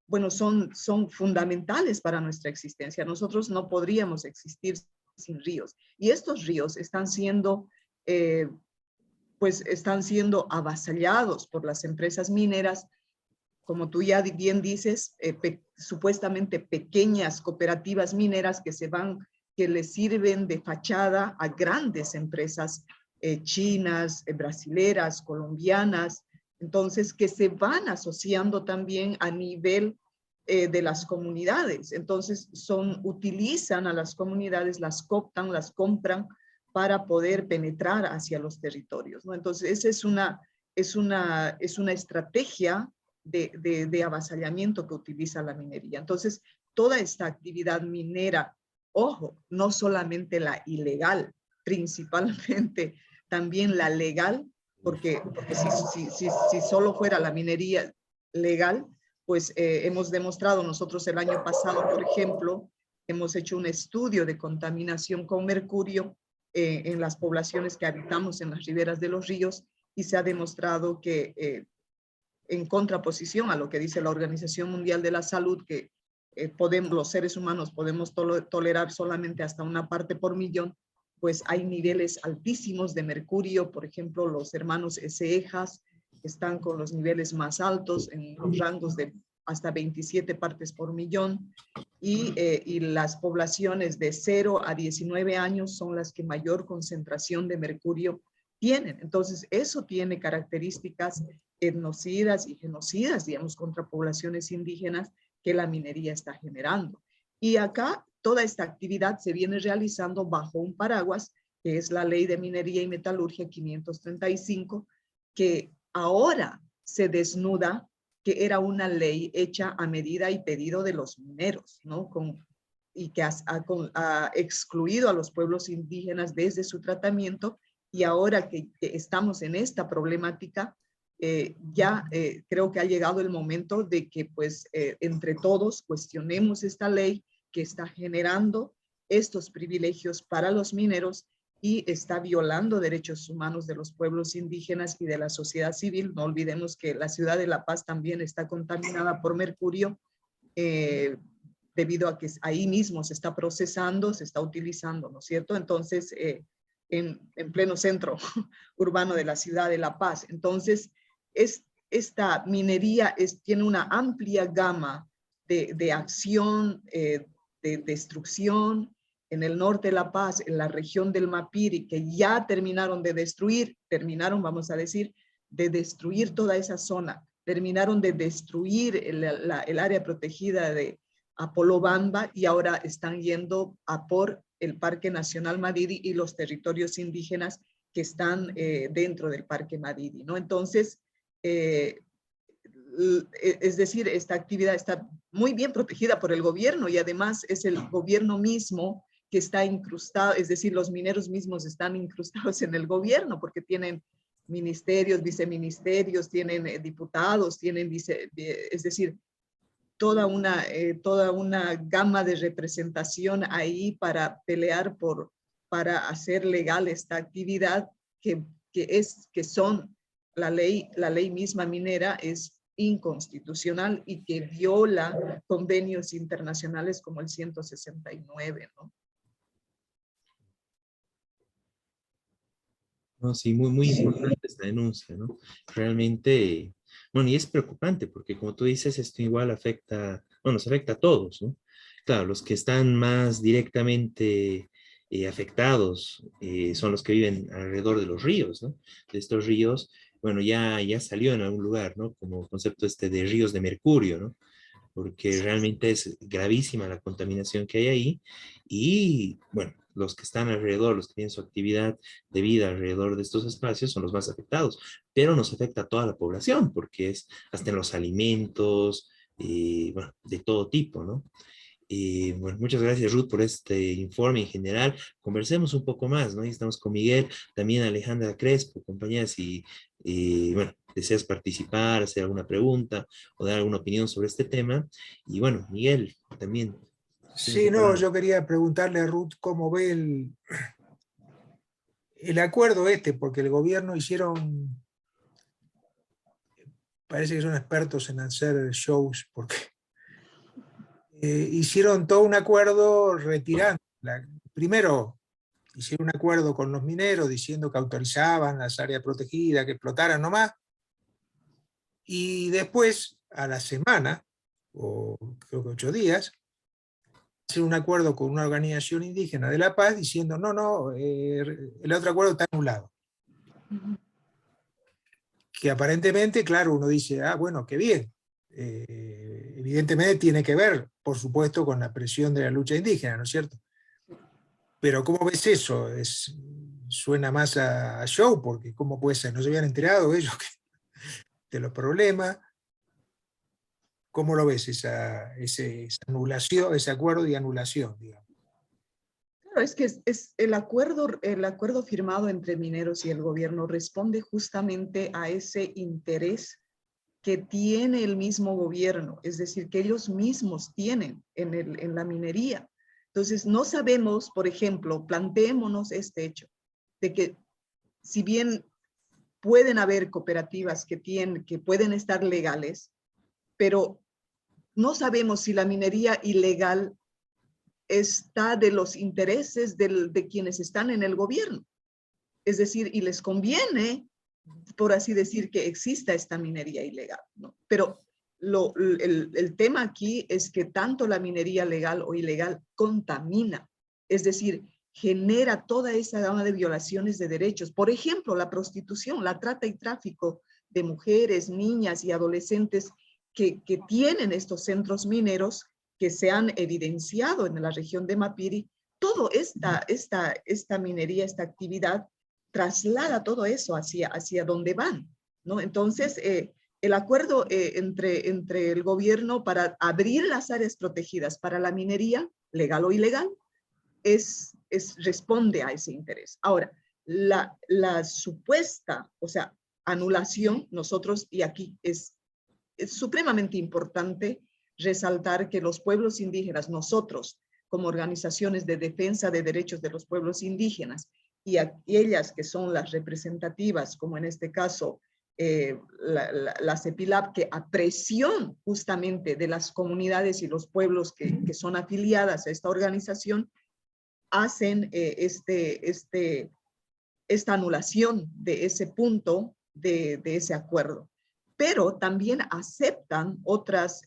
bueno, son fundamentales para nuestra existencia. Nosotros no podríamos existir sin ríos. Y estos ríos están siendo pues están siendo avasallados por las empresas mineras, como tú ya bien dices, supuestamente pequeñas cooperativas mineras que les sirven de fachada a grandes empresas chinas, brasileras, colombianas, entonces que se van asociando también a nivel de las comunidades. Entonces utilizan a las comunidades, las cooptan, las compran para poder penetrar hacia los territorios, ¿no? Entonces esa es una estrategia de avasallamiento que utiliza la minería. Entonces toda esta actividad minera, ojo, no solamente la ilegal, principalmente también la legal, porque si solo fuera la minería legal, pues hemos demostrado nosotros el año pasado, por ejemplo, hemos hecho un estudio de contaminación con mercurio en las poblaciones que habitamos en las riberas de los ríos y se ha demostrado que en contraposición a lo que dice la Organización Mundial de la Salud, que los seres humanos podemos tolerar solamente hasta una parte por millón, pues hay niveles altísimos de mercurio. Por ejemplo, los hermanos Esejas están con los niveles más altos en los rangos de hasta 27 partes por millón, y las poblaciones de 0 a 19 años son las que mayor concentración de mercurio tienen. Entonces, eso tiene características etnocidas y genocidas, digamos, contra poblaciones indígenas que la minería está generando. Y acá toda esta actividad se viene realizando bajo un paraguas, que es la Ley de Minería y Metalurgia 535, que ahora se desnuda que era una ley hecha a medida y pedido de los mineros, ¿no? Y que ha excluido a los pueblos indígenas desde su tratamiento, y ahora que estamos en esta problemática, creo que ha llegado el momento de que pues entre todos cuestionemos esta ley que está generando estos privilegios para los mineros y está violando derechos humanos de los pueblos indígenas y de la sociedad civil. No olvidemos que la ciudad de La Paz también está contaminada por mercurio, debido a que ahí mismo se está procesando, se está utilizando, ¿no es cierto? Entonces, en pleno centro urbano de la ciudad de La Paz. Entonces, esta minería tiene una amplia gama de acción, de destrucción. En el norte de La Paz, en la región del Mapiri, que ya terminaron, vamos a decir, de destruir toda esa zona, terminaron de destruir el área protegida de Apolobamba, y ahora están yendo a por el Parque Nacional Madidi y los territorios indígenas que están dentro del Parque Madidi, ¿no? Entonces, es decir, esta actividad está muy bien protegida por el gobierno, y además es el gobierno mismo que está incrustado, es decir, los mineros mismos están incrustados en el gobierno porque tienen ministerios, viceministerios, tienen diputados, tienen es decir, toda una gama de representación ahí para pelear para hacer legal esta actividad que son la ley misma minera es inconstitucional y que viola convenios internacionales como el 169, ¿no? No, sí, muy importante esta denuncia, ¿no? Realmente, bueno, y es preocupante porque como tú dices, esto igual afecta, bueno, nos afecta a todos, ¿no? Claro, los que están más directamente afectados son los que viven alrededor de los ríos, ¿no? De estos ríos, bueno, ya salió en algún lugar, ¿no? Como concepto este de ríos de mercurio, ¿no? Porque realmente es gravísima la contaminación que hay ahí, y bueno, los que están alrededor, los que tienen su actividad de vida alrededor de estos espacios son los más afectados, pero nos afecta a toda la población, porque es hasta en los alimentos, bueno, de todo tipo, ¿no? Bueno, muchas gracias, Ruth, por este informe en general. Conversemos un poco más, ¿no? Y estamos con Miguel, también Alejandra Crespo, compañeras, bueno, deseas participar, hacer alguna pregunta o dar alguna opinión sobre este tema. Y bueno, Miguel, también. Sí, no, yo quería preguntarle a Ruth cómo ve el acuerdo porque el gobierno parece que son expertos en hacer shows, porque hicieron todo un acuerdo retirando. Primero, hicieron un acuerdo con los mineros diciendo que autorizaban las áreas protegidas, que explotaran nomás, y después, a la semana, o creo que 8 días, hacer un acuerdo con una organización indígena de La Paz diciendo, no, el otro acuerdo está anulado. Que aparentemente, claro, uno dice, bueno, qué bien. Evidentemente tiene que ver, por supuesto, con la presión de la lucha indígena, ¿no es cierto? Pero ¿cómo ves eso? Suena más a show, porque ¿cómo puede ser? ¿No se habían enterado ellos de los problemas? ¿Cómo lo ves esa anulación, ese acuerdo y anulación, digamos? Claro, es que es el acuerdo firmado entre mineros y el gobierno responde justamente a ese interés que tiene el mismo gobierno, es decir, que ellos mismos tienen en la minería. Entonces, no sabemos, por ejemplo, planteémonos este hecho, de que si bien pueden haber cooperativas que pueden estar legales, pero no sabemos si la minería ilegal está de los intereses de quienes están en el gobierno. Es decir, y les conviene, por así decir, que exista esta minería ilegal, ¿no? Pero el tema aquí es que tanto la minería legal o ilegal contamina, es decir, genera toda esa gama de violaciones de derechos. Por ejemplo, la prostitución, la trata y tráfico de mujeres, niñas y adolescentes que tienen estos centros mineros que se han evidenciado en la región de Mapiri. Todo esta minería, esta actividad, traslada todo eso hacia donde van, ¿no? Entonces, el acuerdo entre el gobierno para abrir las áreas protegidas para la minería, legal o ilegal, responde a ese interés. Ahora, la supuesta, o sea, anulación, nosotros, y aquí es supremamente importante resaltar que los pueblos indígenas, nosotros, como organizaciones de defensa de derechos de los pueblos indígenas, y aquellas que son las representativas, como en este caso la CEPILAB, que a presión justamente de las comunidades y los pueblos que son afiliadas a esta organización, hacen esta anulación de ese punto de ese acuerdo. Pero también aceptan otros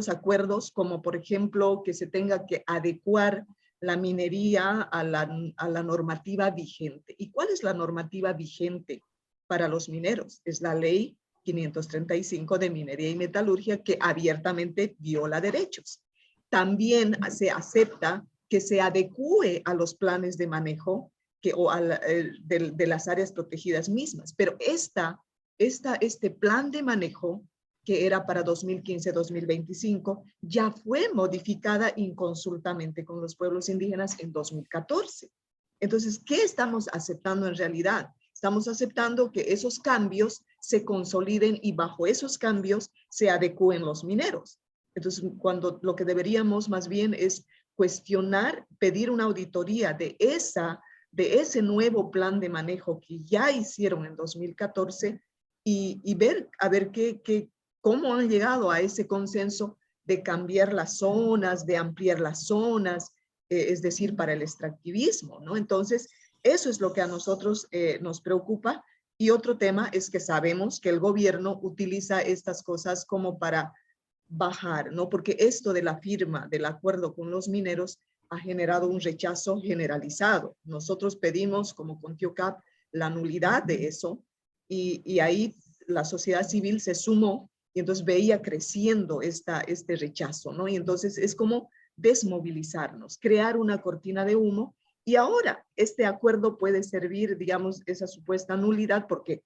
acuerdos, como por ejemplo que se tenga que adecuar la minería a la normativa vigente. ¿Y cuál es la normativa vigente para los mineros? Es la ley 535 de minería y metalurgia, que abiertamente viola derechos. También se acepta que se adecúe a los planes de manejo de las áreas protegidas mismas. Pero este plan de manejo, que era para 2015-2025, ya fue modificada inconsultamente con los pueblos indígenas en 2014. Entonces, ¿qué estamos aceptando en realidad? Estamos aceptando que esos cambios se consoliden y bajo esos cambios se adecúen los mineros. Entonces, lo que deberíamos más bien es cuestionar, pedir una auditoría de ese nuevo plan de manejo que ya hicieron en 2014 y ver cómo han llegado a ese consenso de cambiar las zonas, de ampliar las zonas, es decir, para el extractivismo, ¿no? Entonces, eso es lo que a nosotros nos preocupa. Y otro tema es que sabemos que el gobierno utiliza estas cosas como para bajar, ¿no? Porque esto de la firma del acuerdo con los mineros ha generado un rechazo generalizado. Nosotros pedimos como Contiocap la nulidad de eso y ahí la sociedad civil se sumó y entonces veía creciendo este rechazo, ¿no? Y entonces es como desmovilizarnos, crear una cortina de humo, y ahora este acuerdo puede servir, digamos, esa supuesta nulidad, porque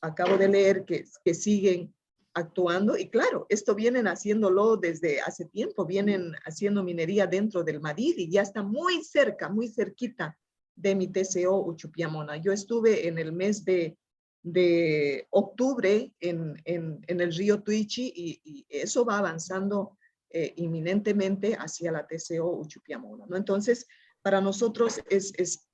acabo de leer que siguen actuando, y claro, esto vienen haciéndolo desde hace tiempo, vienen haciendo minería dentro del Madidi, ya está muy cerca, muy cerquita de mi TCO Uchupiamona. Yo estuve en el mes de octubre en el río Tuichi y eso va avanzando inminentemente hacia la TCO Uchupiamona, ¿no? Entonces, para nosotros es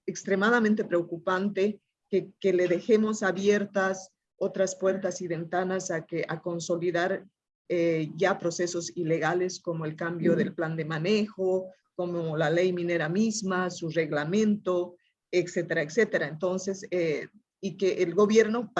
extremadamente preocupante que le dejemos abiertas otras puertas y ventanas a consolidar ya procesos ilegales como el cambio del plan de manejo como la ley minera misma, su reglamento, etcétera, etcétera. Entonces, y que el gobierno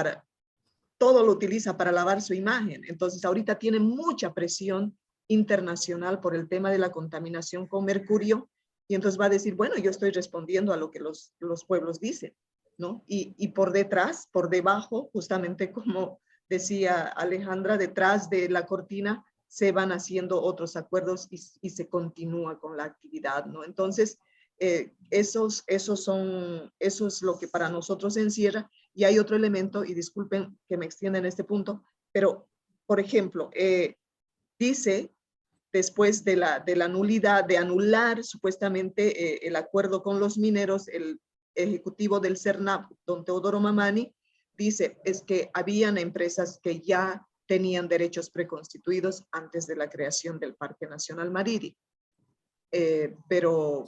todo lo utiliza para lavar su imagen. Entonces, ahorita tiene mucha presión internacional por el tema de la contaminación con mercurio, y entonces va a decir, bueno, yo estoy respondiendo a lo que los pueblos dicen, ¿no? Y por detrás, por debajo, justamente como decía Alejandra, detrás de la cortina se van haciendo otros acuerdos y se continúa con la actividad, ¿no? Entonces, eso es lo que para nosotros encierra. Y hay otro elemento, y disculpen que me extienda en este punto, pero, por ejemplo, dice, después de la nulidad, de anular supuestamente el acuerdo con los mineros, el ejecutivo del CERNAP, don Teodoro Mamani, dice, es que habían empresas que ya tenían derechos preconstituidos antes de la creación del Parque Nacional Mariri. Pero,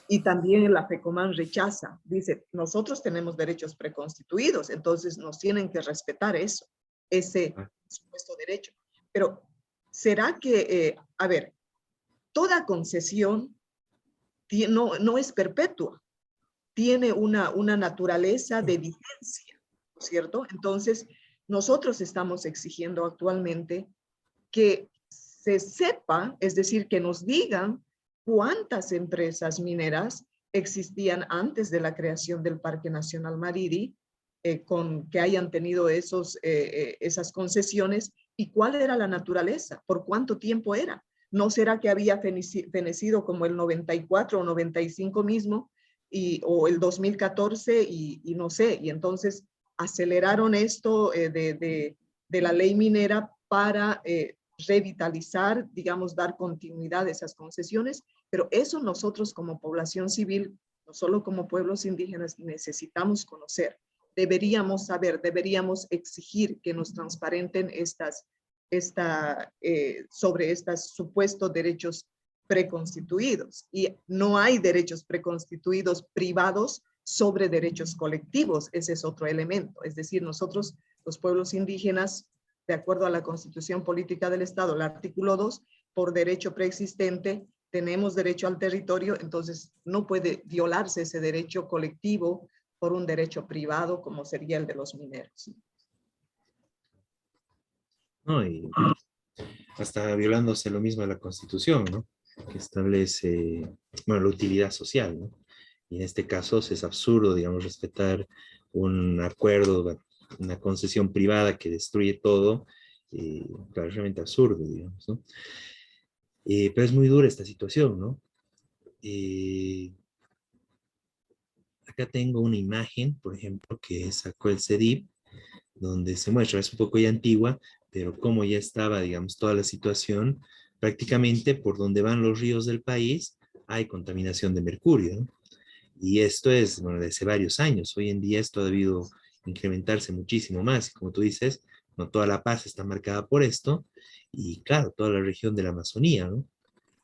y también la FECOMAN rechaza, dice, nosotros tenemos derechos preconstituidos, entonces nos tienen que respetar eso, ese supuesto derecho. Pero, ¿será que, a ver, toda concesión no es perpetua, tiene una naturaleza de vigencia, ¿no es cierto? Entonces, nosotros estamos exigiendo actualmente que se sepa, es decir, que nos digan cuántas empresas mineras existían antes de la creación del Parque Nacional Mariri, que hayan tenido esas concesiones, y cuál era la naturaleza, por cuánto tiempo era. ¿No será que había fenecido como el 94 o 95 mismo, o el 2014 y no sé? Y entonces aceleraron esto de la ley minera para revitalizar, digamos, dar continuidad a esas concesiones, pero eso nosotros como población civil, no solo como pueblos indígenas, necesitamos conocer. Deberíamos saber, deberíamos exigir que nos transparenten sobre estos supuestos derechos preconstituidos. Y no hay derechos preconstituidos privados sobre derechos colectivos. Ese es otro elemento. Es decir, nosotros, los pueblos indígenas, de acuerdo a la Constitución Política del Estado, el artículo 2, por derecho preexistente, tenemos derecho al territorio, entonces no puede violarse ese derecho colectivo por un derecho privado como sería el de los mineros. No, y hasta violándose lo mismo de la Constitución, ¿no? Que establece, bueno, la utilidad social, ¿no? Y en este caso es absurdo, digamos, respetar un acuerdo, una concesión privada que destruye todo, claro, es realmente absurdo, digamos, ¿no? Pero es muy dura esta situación, ¿no? Acá tengo una imagen, por ejemplo, que sacó el CEDIP, donde se muestra, es un poco ya antigua, pero como ya estaba, digamos, toda la situación, prácticamente por donde van los ríos del país hay contaminación de mercurio, ¿no? Y esto es, bueno, de hace varios años. Hoy en día esto ha debido incrementarse muchísimo más. Y como tú dices, no toda La Paz está marcada por esto, y claro, toda la región de la Amazonía, ¿no?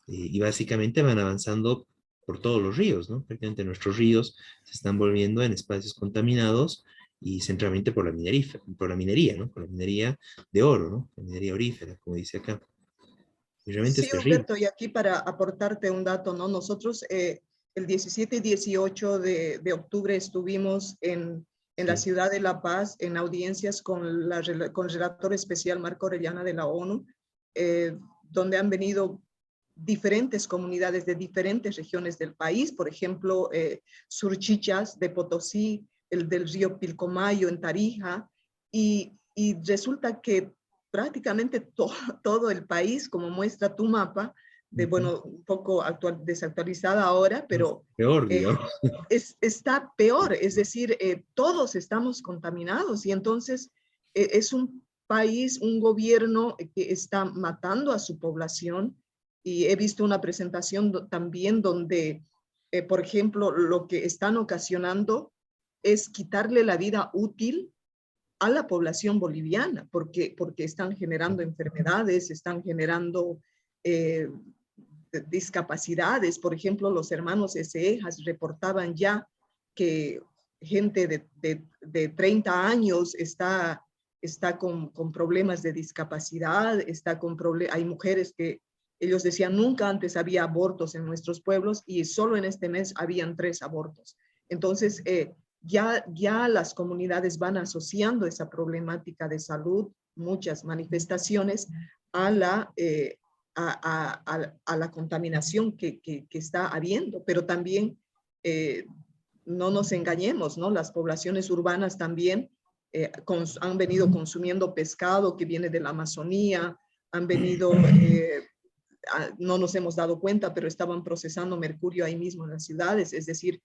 Y básicamente van avanzando por todos los ríos, ¿no? Prácticamente nuestros ríos se están volviendo en espacios contaminados, y centralmente por la minería, ¿no? Por la minería de oro, ¿no? La minería aurífera, como dice acá. Y realmente es Sí, terrible. Humberto, y aquí para aportarte un dato, ¿no? Nosotros el 17 y 18 de octubre estuvimos en la Sí. ciudad de La Paz en audiencias con el relator especial Marco Orellana de la ONU, donde han venido diferentes comunidades de diferentes regiones del país, por ejemplo, Surchichas de Potosí, el del río Pilcomayo en Tarija, y resulta que prácticamente todo el país, como muestra tu mapa, bueno, un poco desactualizada ahora, pero Peor, digamos. está peor, es decir, todos estamos contaminados, y entonces es un país, un gobierno que está matando a su población. Y he visto una presentación también donde, por ejemplo, lo que están ocasionando es quitarle la vida útil a la población boliviana, porque están generando enfermedades, están generando discapacidades. Por ejemplo, los hermanos Esejas reportaban ya que gente de 30 años está con problemas de discapacidad, hay mujeres que Ellos decían, nunca antes había abortos en nuestros pueblos y solo en este mes habían 3 abortos. Entonces, ya las comunidades van asociando esa problemática de salud, muchas manifestaciones, a la contaminación que está habiendo, pero también no nos engañemos, ¿no? Las poblaciones urbanas también han venido consumiendo pescado que viene de la Amazonía, han venido, no nos hemos dado cuenta, pero estaban procesando mercurio ahí mismo en las ciudades. Es decir,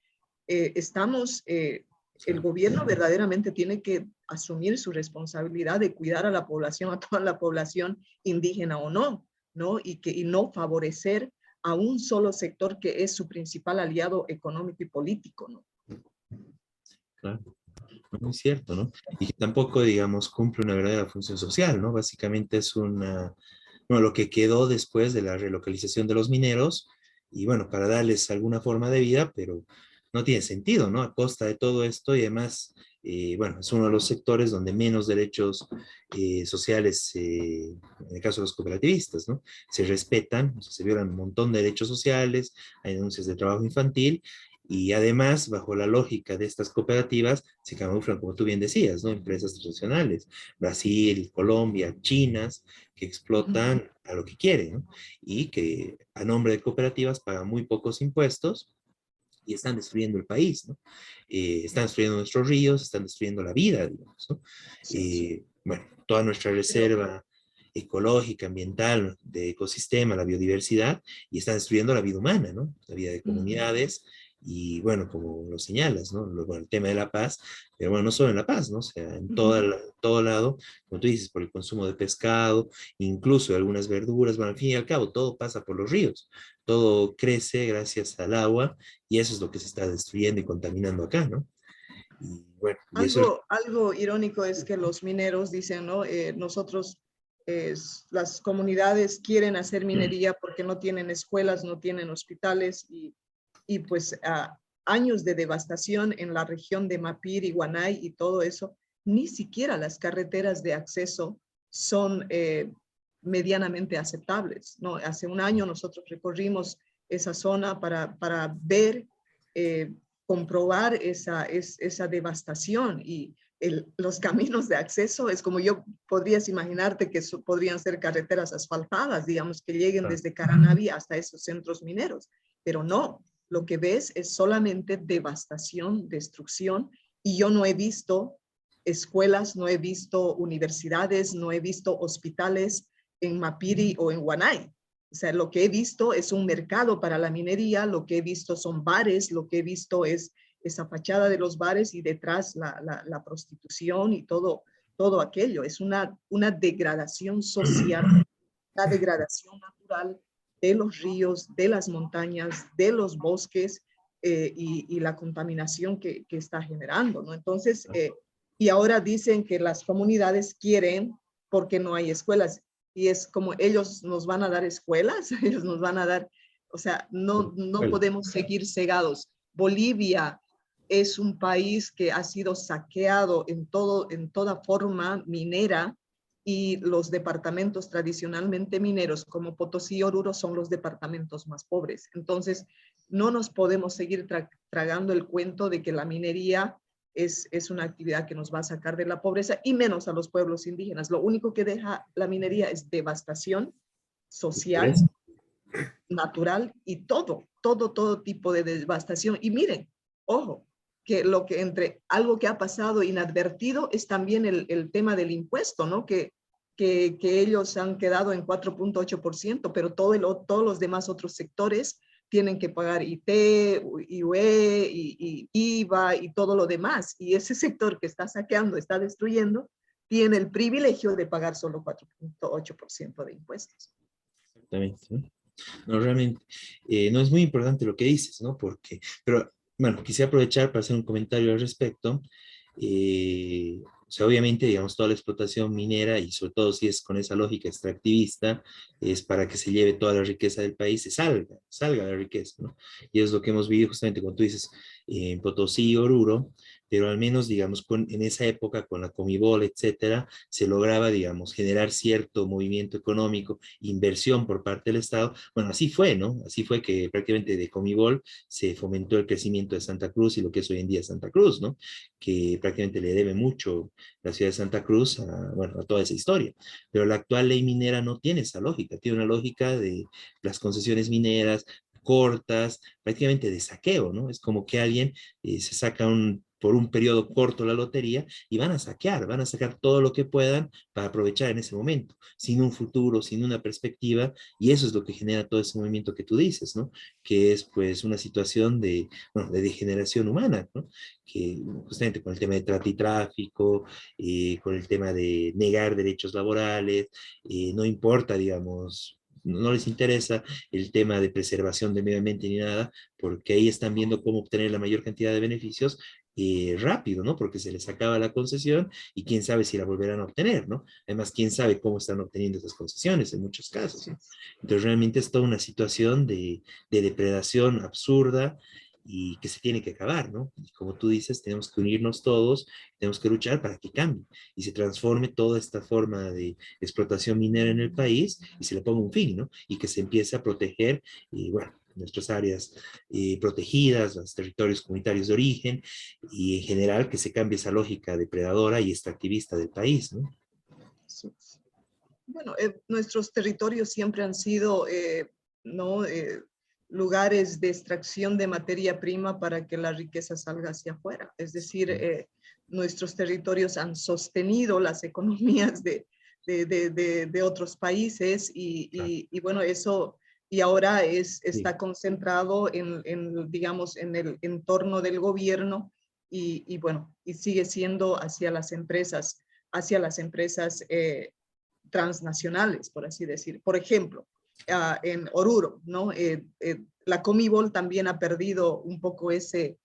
el gobierno verdaderamente tiene que asumir su responsabilidad de cuidar a la población, a toda la población indígena o no, ¿no? Y no favorecer a un solo sector que es su principal aliado económico y político, ¿no? Claro, muy cierto, ¿no? Y que tampoco, digamos, cumple una verdadera función social, ¿no? Básicamente es una, bueno, lo que quedó después de la relocalización de los mineros, y bueno, para darles alguna forma de vida, pero no tiene sentido, ¿no? A costa de todo esto y además, bueno, es uno de los sectores donde menos derechos sociales, en el caso de los cooperativistas, ¿no? Se respetan, o sea, se violan un montón de derechos sociales, hay denuncias de trabajo infantil, y además, bajo la lógica de estas cooperativas, se camuflan, como tú bien decías, ¿no? Empresas transnacionales, Brasil, Colombia, chinas, que explotan a lo que quieren, ¿no? Y que a nombre de cooperativas pagan muy pocos impuestos y están destruyendo el país, ¿no? Están destruyendo nuestros ríos, están destruyendo la vida, digamos, ¿no? Bueno, toda nuestra reserva ecológica, ambiental, de ecosistema, la biodiversidad, y están destruyendo la vida humana, ¿no? La vida de comunidades, y bueno, como lo señalas, ¿no? Bueno, el tema de la paz, pero bueno, no solo en La Paz, ¿no? O sea, en todo lado, como tú dices, por el consumo de pescado, incluso de algunas verduras, bueno, al fin y al cabo, todo pasa por los ríos, todo crece gracias al agua, y eso es lo que se está destruyendo y contaminando acá, ¿no? Y bueno, y eso es... Algo irónico es que los mineros dicen, ¿no? Nosotros, las comunidades quieren hacer minería porque no tienen escuelas, no tienen hospitales y pues años de devastación en la región de Mapiri, Guanay y todo eso, ni siquiera las carreteras de acceso son medianamente aceptables, ¿no? Hace un año nosotros recorrimos esa zona para ver, comprobar esa devastación y los caminos de acceso es como podrías imaginarte que podrían ser carreteras asfaltadas, digamos, que lleguen desde Caranavi hasta esos centros mineros, pero no, lo que ves es solamente devastación, destrucción, y yo no he visto escuelas, no he visto universidades, no he visto hospitales en Mapiri o en Guanay. O sea, lo que he visto es un mercado para la minería, lo que he visto son bares, lo que he visto es esa fachada de los bares y detrás la prostitución y todo aquello. Es una degradación social, una degradación natural de los ríos, de las montañas, de los bosques y la contaminación que está generando, ¿no? Entonces, y ahora dicen que las comunidades quieren porque no hay escuelas. Y es como ellos nos van a dar escuelas, ellos nos van a dar, o sea, no podemos seguir cegados. Bolivia es un país que ha sido saqueado en toda forma minera y los departamentos tradicionalmente mineros como Potosí y Oruro son los departamentos más pobres. Entonces, no nos podemos seguir tragando el cuento de que la minería es una actividad que nos va a sacar de la pobreza y menos a los pueblos indígenas. Lo único que deja la minería es devastación social, natural y todo tipo de devastación. Y miren, ojo, que algo que ha pasado inadvertido es también el tema del impuesto, ¿no? Que ellos han quedado en 4.8%, pero todos los demás otros sectores tienen que pagar IT, IUE, y IVA y todo lo demás. Y ese sector que está saqueando, está destruyendo, tiene el privilegio de pagar solo 4.8% de impuestos. Exactamente, ¿no? No, realmente, no es muy importante lo que dices, ¿no? Pero, bueno, quisiera aprovechar para hacer un comentario al respecto. O sea, obviamente, digamos, toda la explotación minera y sobre todo si es con esa lógica extractivista, es para que se lleve toda la riqueza del país, salga la riqueza, ¿no? Y es lo que hemos vivido justamente, como tú dices, en Potosí y Oruro, pero al menos, digamos, en esa época, con la Comibol, etcétera, se lograba, digamos, generar cierto movimiento económico, inversión por parte del Estado. Bueno, así fue, ¿no? Así fue que prácticamente de Comibol se fomentó el crecimiento de Santa Cruz y lo que es hoy en día Santa Cruz, ¿no? Que prácticamente le debe mucho la ciudad de Santa Cruz a, bueno, a toda esa historia. Pero la actual ley minera no tiene esa lógica, tiene una lógica de las concesiones mineras cortas, prácticamente de saqueo, ¿no? Es como que alguien se saca por un periodo corto la lotería y van a sacar todo lo que puedan para aprovechar en ese momento, sin un futuro, sin una perspectiva, y eso es lo que genera todo ese movimiento que tú dices, ¿no? Que es pues una situación de, bueno, de degeneración humana, ¿no? Que justamente con el tema de trata y tráfico, con el tema de negar derechos laborales, no importa, digamos, no les interesa el tema de preservación del medio ambiente ni nada, porque ahí están viendo cómo obtener la mayor cantidad de beneficios rápido, ¿no? Porque se les acaba la concesión y quién sabe si la volverán a obtener, ¿no? Además, quién sabe cómo están obteniendo esas concesiones en muchos casos, ¿no? Entonces, realmente es toda una situación de depredación absurda y que se tiene que acabar, ¿no? Y como tú dices, tenemos que unirnos todos, tenemos que luchar para que cambie y se transforme toda esta forma de explotación minera en el país y se le ponga un fin, ¿no? Y que se empiece a proteger, y bueno, nuestras áreas protegidas, los territorios comunitarios de origen, y en general que se cambie esa lógica depredadora y extractivista del país, ¿no? Sí. Bueno, nuestros territorios siempre han sido ¿no? Lugares de extracción de materia prima para que la riqueza salga hacia afuera. Es decir, nuestros territorios han sostenido las economías de otros países y bueno, eso y ahora está concentrado digamos, en el entorno del gobierno y bueno, y sigue siendo hacia las empresas transnacionales, por así decir. Por ejemplo, en Oruro, ¿no? La Comibol también ha perdido un poco ese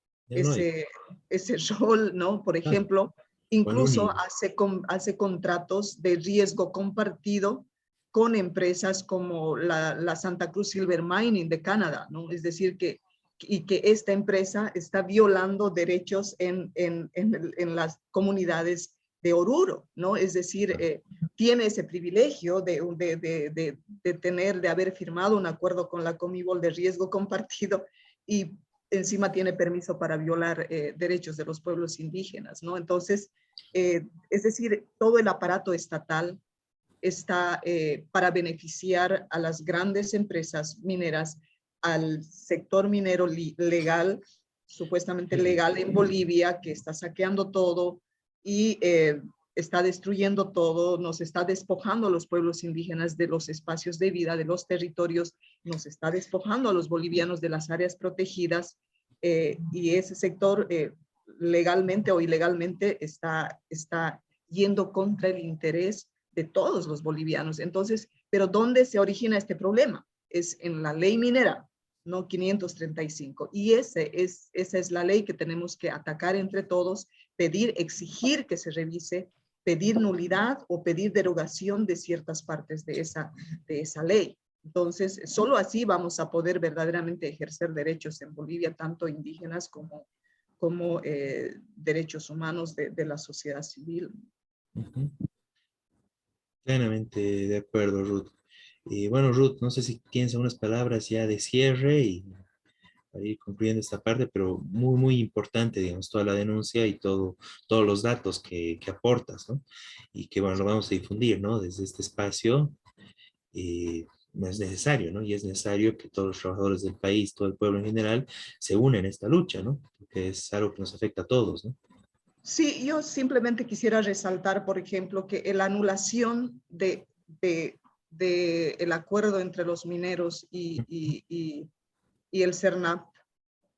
rol, ¿no? Por ejemplo, incluso hace contratos de riesgo compartido con empresas como la Santa Cruz Silver Mining de Canadá, ¿no? Es decir, que esta empresa está violando derechos en las comunidades de Oruro, ¿no? Es decir, tiene ese privilegio de haber firmado un acuerdo con la Comibol de riesgo compartido y encima tiene permiso para violar derechos de los pueblos indígenas, ¿no? Entonces, es decir, todo el aparato estatal está para beneficiar a las grandes empresas mineras, al sector minero legal, supuestamente legal en Bolivia, que está saqueando todo y está destruyendo todo, nos está despojando a los pueblos indígenas de los espacios de vida, de los territorios, nos está despojando a los bolivianos de las áreas protegidas y ese sector legalmente o ilegalmente está yendo contra el interés de todos los bolivianos. Entonces, ¿pero dónde se origina este problema? Es en la ley minera, ¿no? 535. Y esa es la ley que tenemos que atacar entre todos, pedir, exigir que se revise, pedir nulidad o pedir derogación de ciertas partes de esa ley. Entonces, solo así vamos a poder verdaderamente ejercer derechos en Bolivia, tanto indígenas como derechos humanos de la sociedad civil. Plenamente de acuerdo, Ruth. Bueno, Ruth, no sé si tienes algunas palabras ya de cierre y para ir concluyendo esta parte, pero muy, muy importante, digamos, toda la denuncia y todos los datos que aportas, ¿no? Y que, bueno, lo vamos a difundir, ¿no? Desde este espacio, no es necesario, ¿no? Y es necesario que todos los trabajadores del país, todo el pueblo en general, se unan en esta lucha, ¿no? Porque es algo que nos afecta a todos, ¿no? Sí, yo simplemente quisiera resaltar, por ejemplo, que la anulación del acuerdo entre los mineros y el CERNAP,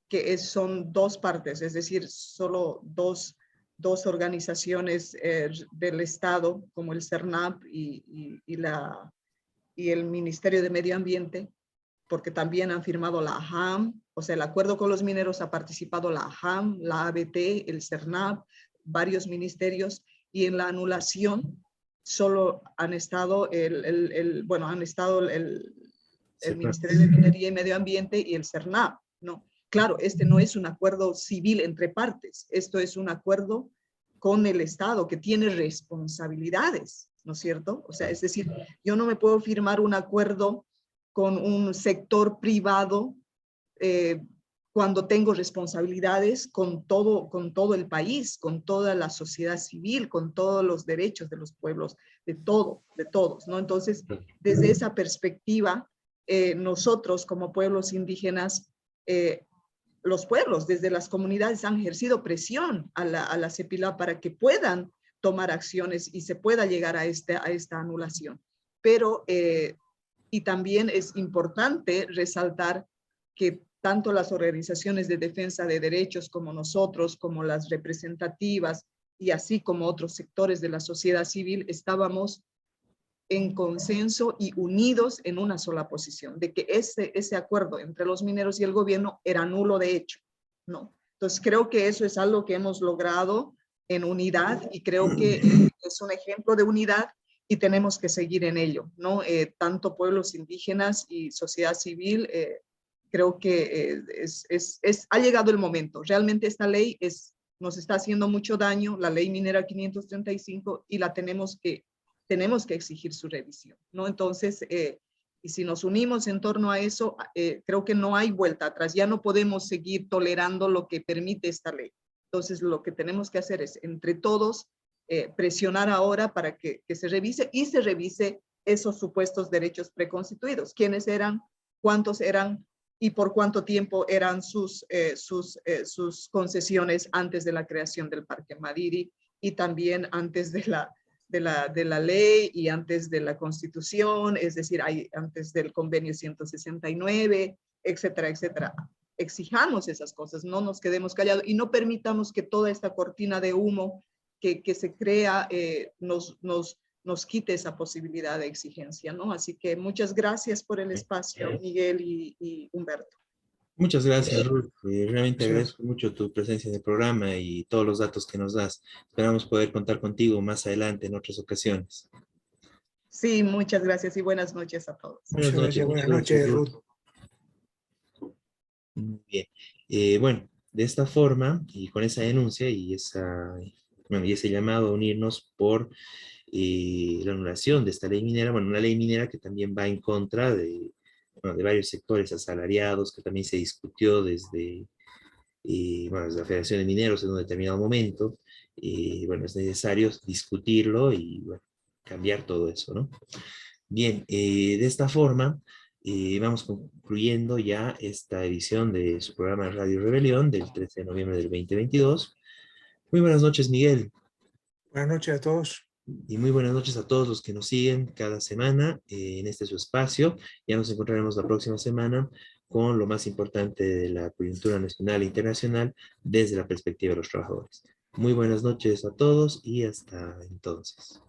que son dos partes, es decir, solo dos organizaciones del Estado, como el CERNAP y el Ministerio de Medio Ambiente, porque también han firmado la AHAM, o sea, el acuerdo con los mineros ha participado la AHAM, la ABT, el CERNAP, varios ministerios, y en la anulación solo han estado el Ministerio de Minería y Medio Ambiente y el CERNAP, ¿no? claro, este no es un acuerdo civil entre partes, esto es un acuerdo con el Estado que tiene responsabilidades, ¿no es cierto? O sea, es decir, yo no me puedo firmar un acuerdo con un sector privado cuando tengo responsabilidades con todo el país, con toda la sociedad civil, con todos los derechos de los pueblos, de todos, ¿no? Entonces, desde esa perspectiva, nosotros como pueblos indígenas, los pueblos desde las comunidades han ejercido presión a la CEPILAB para que puedan tomar acciones y se pueda llegar a esta anulación. Pero, y también es importante resaltar que tanto las organizaciones de defensa de derechos como nosotros, como las representativas y así como otros sectores de la sociedad civil, estábamos en consenso y unidos en una sola posición, de que ese acuerdo entre los mineros y el gobierno era nulo de hecho, ¿no? Entonces creo que eso es algo que hemos logrado en unidad y creo que es un ejemplo de unidad y tenemos que seguir en ello, ¿no? Tanto pueblos indígenas y sociedad civil, creo que ha llegado el momento. Realmente esta ley nos está haciendo mucho daño, la ley minera 535, y la tenemos que exigir su revisión, ¿no? Entonces, y si nos unimos en torno a eso, creo que no hay vuelta atrás, ya no podemos seguir tolerando lo que permite esta ley. Entonces, lo que tenemos que hacer es, entre todos, presionar ahora para que se revise y se revise esos supuestos derechos preconstituidos. ¿Quiénes eran? ¿Cuántos eran? ¿Y por cuánto tiempo eran sus concesiones antes de la creación del Parque Madiri y también antes de la ley y antes de la Constitución, es decir, antes del convenio 169, etcétera, etcétera. Exijamos esas cosas, no nos quedemos callados y no permitamos que toda esta cortina de humo que se crea nos quite esa posibilidad de exigencia, ¿no? Así que muchas gracias por el espacio, Miguel y Humberto. Muchas gracias, Ruth. Realmente Sí. agradezco mucho tu presencia en el programa y todos los datos que nos das. Esperamos poder contar contigo más adelante en otras ocasiones. Sí, muchas gracias y buenas noches a todos. Muchas gracias. Buenas noches, Ruth. Muy bien. Bueno, de esta forma y con esa denuncia y ese llamado a unirnos por la anulación de esta ley minera, bueno, una ley minera que también va en contra de varios sectores asalariados, que también se discutió desde la Federación de Mineros en un determinado momento. Bueno, es necesario discutirlo y bueno, cambiar todo eso, ¿no? Bien, de esta forma vamos concluyendo ya esta edición de su programa Radio Rebelión del 13 de noviembre del 2022. Muy buenas noches, Miguel. Buenas noches a todos. Y muy buenas noches a todos los que nos siguen cada semana en este su espacio. Ya nos encontraremos la próxima semana con lo más importante de la coyuntura nacional e internacional desde la perspectiva de los trabajadores. Muy buenas noches a todos y hasta entonces.